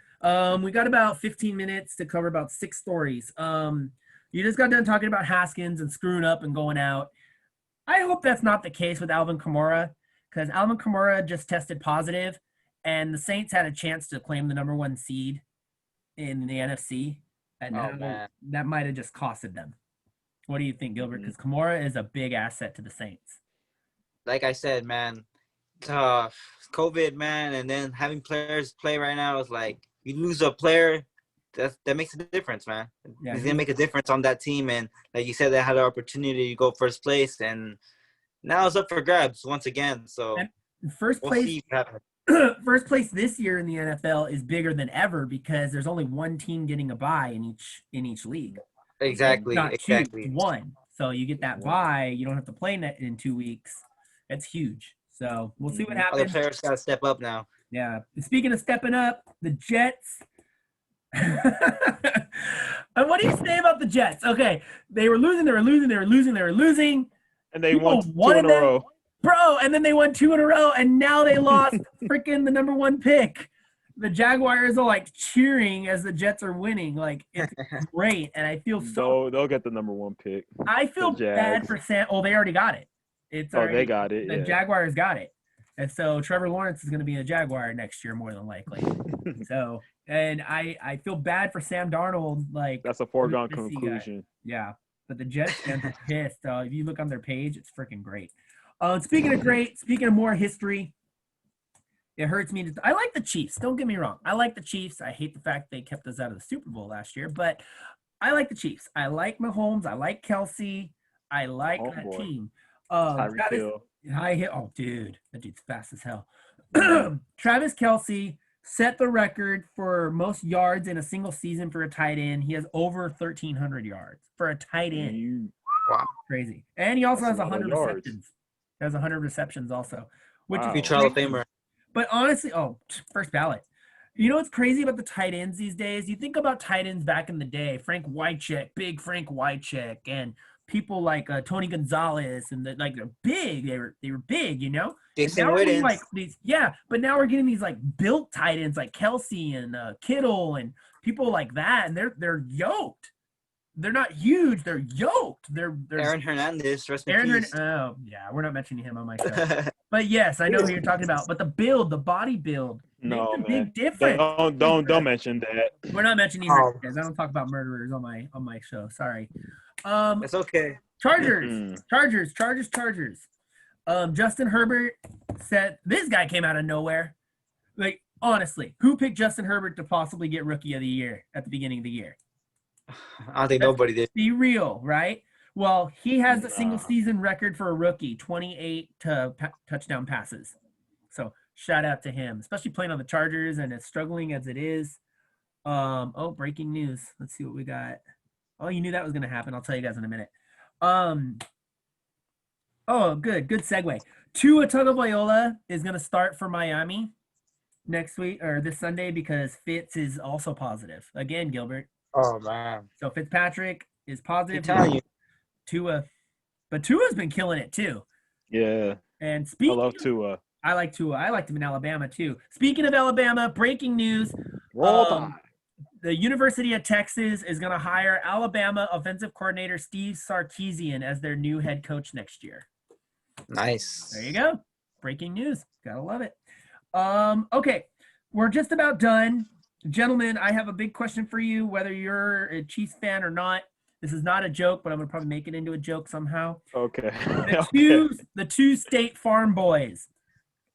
we got about 15 minutes to cover about 6 stories. You just got done talking about Haskins and screwing up and going out. I hope that's not the case with Alvin Kamara, because Alvin Kamara just tested positive, and the Saints had a chance to claim the #1 seed in the NFC, and Oh how man, that might have just costed them. What do you think, Gilbert? Mhm. Because Kamara is a big asset to the Saints. like I said, man, COVID, man, and then having players play right now is like you lose a player, that makes a difference, man. Yeah, He's gonna make a difference on that team, and like you said, they had the opportunity to go first place, and now it's up for grabs once again. So and first we'll place see what happens. first place this year in the NFL is bigger than ever because there's only one team getting a bye in each league. And Exactly, not two, it's exactly. one. So you get It's that one. bye. You don't have to play in 2 weeks. That's huge. So we'll see what Mhm. Other happens. players gotta step up now. Yeah. Speaking of stepping up, the Jets. And what do you say about the Jets? Okay, they were losing, And they People won two wanted in a them, row. bro, and then they won 2 in a row, and now they lost freaking the number 1 pick. The Jaguars are like cheering as the Jets are winning. Like it's great, and I feel They'll get the number 1 pick. I The feel bad Jags. for Sam. Oh, they already got it. It's Oh, they already got it. the Yeah. Jaguars got it, and so Trevor Lawrence is going to be a Jaguar next year more than likely. So, and I feel bad for Sam Darnold. Like That's a foregone Missy guy. conclusion. Yeah, but the Jets fans are pissed. If you look on their page, it's freaking great. Speaking of great, speaking of more history, it hurts me. I like the Chiefs. Don't get me wrong. I like the Chiefs. I hate the fact they kept us out of the Super Bowl last year, but I like the Chiefs. I like Mahomes. I like Kelsey. I like Oh, that boy. team. Tyreek Travis, Hill. I hit. Oh, dude, that dude's fast as hell. Mhm. Travis Kelsey set the record for most yards in a single season for a tight end. He has over 1,300 yards for a tight end. You- Wow. Crazy. And he also That's has a lot of 100 yards. receptions. He has 100 receptions also, which is Future Wow. Hall of crazy. Famer. But honestly, first ballot. You know what's crazy about the tight ends these days? You think about tight ends back in the day, Frank Wycheck, big Frank Wycheck, and people like Tony Gonzalez, and they're big. They were big, you know. And Jason now we're getting Witten. like these, yeah. But now we're getting these like built tight ends like Kelsey and Kittle and people like that, and they're yoked. They're not huge. They're yoked. They're Aaron Hernandez, rest in Aaron. peace. Oh yeah, we're not mentioning him on my show. But yes, I know who you're talking about. But the build, the body build, makes No, a man. big difference. Don't mention that. We're not mentioning Oh. Hernandez. I don't talk about murderers on my show. Sorry. It's okay. Chargers, Mm. Chargers. Justin Herbert said this guy came out of nowhere. Like honestly, who picked Justin Herbert to possibly get Rookie of the Year at the beginning of the year? I don't think nobody did. Be real, right? Well, he has the single Nah. season record for a rookie, 28 touchdown passes. So shout out to him, especially playing on the Chargers and as struggling as it is. Breaking news. Let's see what we got. Oh, you knew that was gonna happen. I'll tell you guys in a minute. Good segue. Tua Tagovailoa is gonna start for Miami next week or this Sunday because Fitz is also positive. Again, Gilbert. Oh man. So Fitzpatrick is I'm positive. telling you. Tua, but Tua's been killing it too. Yeah. And I speaking, love Tua. I like Tua. I liked him in Alabama too. Speaking of Alabama, breaking news: Roll Tide. the University of Texas is going to hire Alabama offensive coordinator Steve Sarkisian as their new head coach next year. Nice. There you go. Breaking news. Gotta love it. Okay, we're just about done, gentlemen. I have a big question for you. Whether you're a Chiefs fan or not, this is not a joke, but I'm gonna probably make it into a joke somehow. Okay. The two State Farm boys,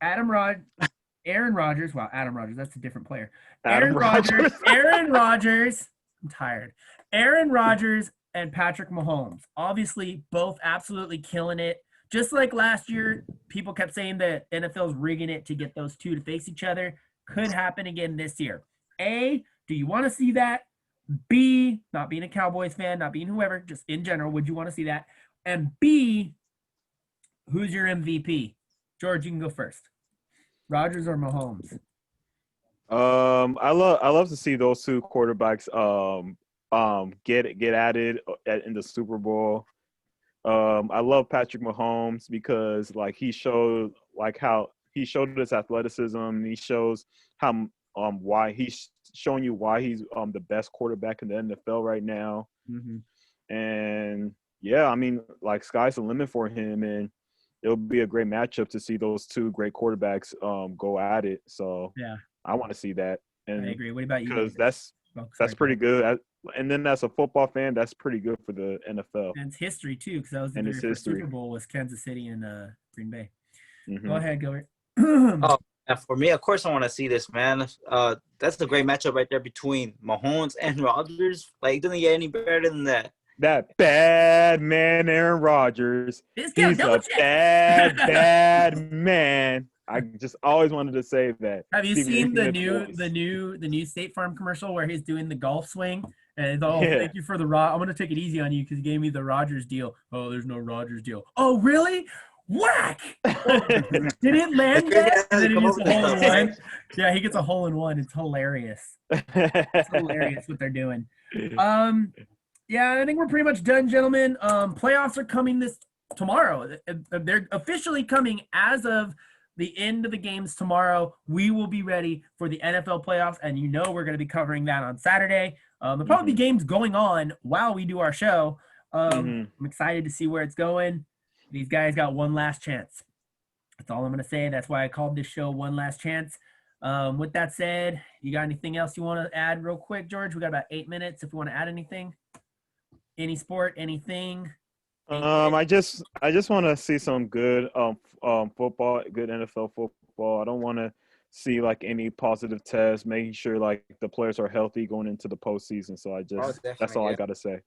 Aaron Rodgers. Wow, Adam Rodgers. That's a different player. Adam Rodgers. Aaron Rodgers. I'm tired. Aaron Rodgers and Patrick Mahomes. Obviously, both absolutely killing it. Just like last year, people kept saying that NFL's rigging it to get those two to face each other. Could happen again this year. A, do you want to see that? B, not being a Cowboys fan, not being whoever, just in general, would you want to see that? And B, who's your MVP? George, you can go first. Rodgers or Mahomes? I love to see those two quarterbacks get at it in the Super Bowl. I love Patrick Mahomes because he showed his athleticism. He shows how why he's showing you why he's the best quarterback in the NFL right now. Mm-hmm. And yeah, I mean, sky's the limit for him, and it'll be a great matchup to see those two great quarterbacks go at it. So yeah, I want to see that. And I agree. What about you? because that's pretty good. and then as a football fan, that's pretty good for the NFL. And it's history too, because that was the And very it's first Super history. Bowl was Kansas City and Green Bay. Mhm. Go ahead, Gilbert. Oh, and for me, of course, I want to see this, man. That's a great matchup right there between Mahomes and Rodgers. Like, it doesn't get any better than that. That bad man, Aaron Rodgers. Discount He's double a check. bad man. I just always wanted to say that. Have you Stephen seen A. the Smith new State Farm commercial where he's doing the golf swing and he's all, Yeah. thank you for the I'm gonna take it easy on you because you gave me the Rogers deal. Oh, there's no Rogers deal. Oh, really? Whack! Did it land That's crazy yet? how And they then he come gets up a with hole this in stuff, one. right? Yeah, he gets a hole in one. It's hilarious. It's hilarious what they're doing. Yeah, I think we're pretty much done, gentlemen. Playoffs are coming tomorrow. They're officially coming as of the end of the games tomorrow. We will be ready for the NFL playoffs, and you know we're going to be covering that on Saturday. There'll probably be games going on while we do our show. I'm excited to see where it's going. These guys got one last chance. That's all I'm going to say. That's why I called this show One Last Chance. With that said, you got anything else you want to add real quick, George? We got about 8 minutes if you want to add anything. Any sport, anything? I just want to see some good football, good NFL football. I don't want to see like any positive tests, making sure like the players are healthy going into the postseason. So that's all I gotta say.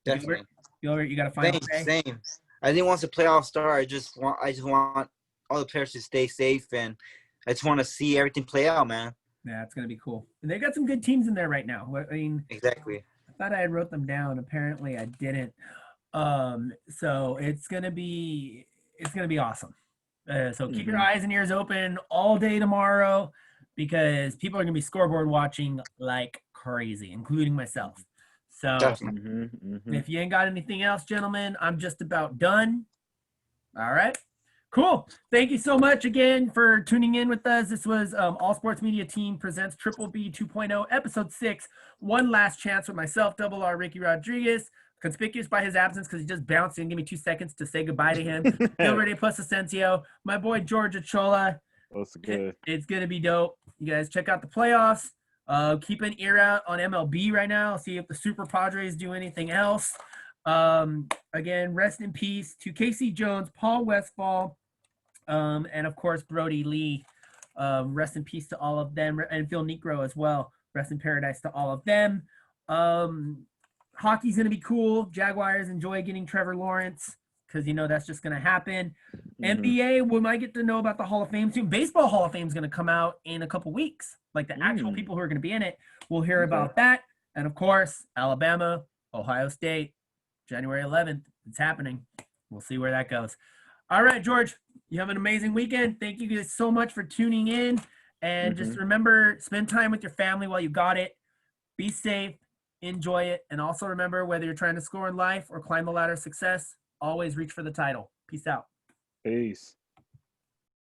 Definitely. Gilbert, you got a final say? Same. I think once the playoffs start, I just want all the players to stay safe, and I just want to see everything play out, man. Yeah, it's gonna be cool. And they got some good teams in there right now. I mean, Exactly. I thought I had wrote them down. Apparently, I didn't. So it's gonna be awesome. So keep your eyes and ears open all day tomorrow because people are gonna be scoreboard watching like crazy, including myself. So Definitely. if you ain't got anything else, gentlemen, I'm just about done. All right. Cool. Thank you so much again for tuning in with us. This was All Sports Media Team presents Triple B 2.0, Episode 6, One Last Chance with myself, Double R, Ricky Rodriguez. Conspicuous by his absence because he just bounced and gave me 2 seconds to say goodbye to him. Gilbert A. Plus Asensio, my boy George Achola. That's good. It's going to be dope. You guys check out the playoffs. Keep an ear out on MLB right now. See if the Super Padres do anything else. Again, rest in peace to Casey Jones, Paul Westfall, and of course, Brodie Lee. Rest in peace to all of them. And Phil Negro as well. Rest in paradise to all of them. Hockey's going to be cool. Jaguars enjoy getting Trevor Lawrence because, you know, that's just going to happen. NBA, we might get to know about the Hall of Fame soon. Baseball Hall of Fame is going to come out in a couple weeks. Like the actual people who are going to be in it. We'll hear about that. And, of course, Alabama, Ohio State, January 11th. It's happening. We'll see where that goes. All right, George, you have an amazing weekend. Thank you guys so much for tuning in. And just remember, spend time with your family while you got it. Be safe. Enjoy it. And also remember, whether you're trying to score in life or climb the ladder of success, always reach for the title. Peace out. Peace.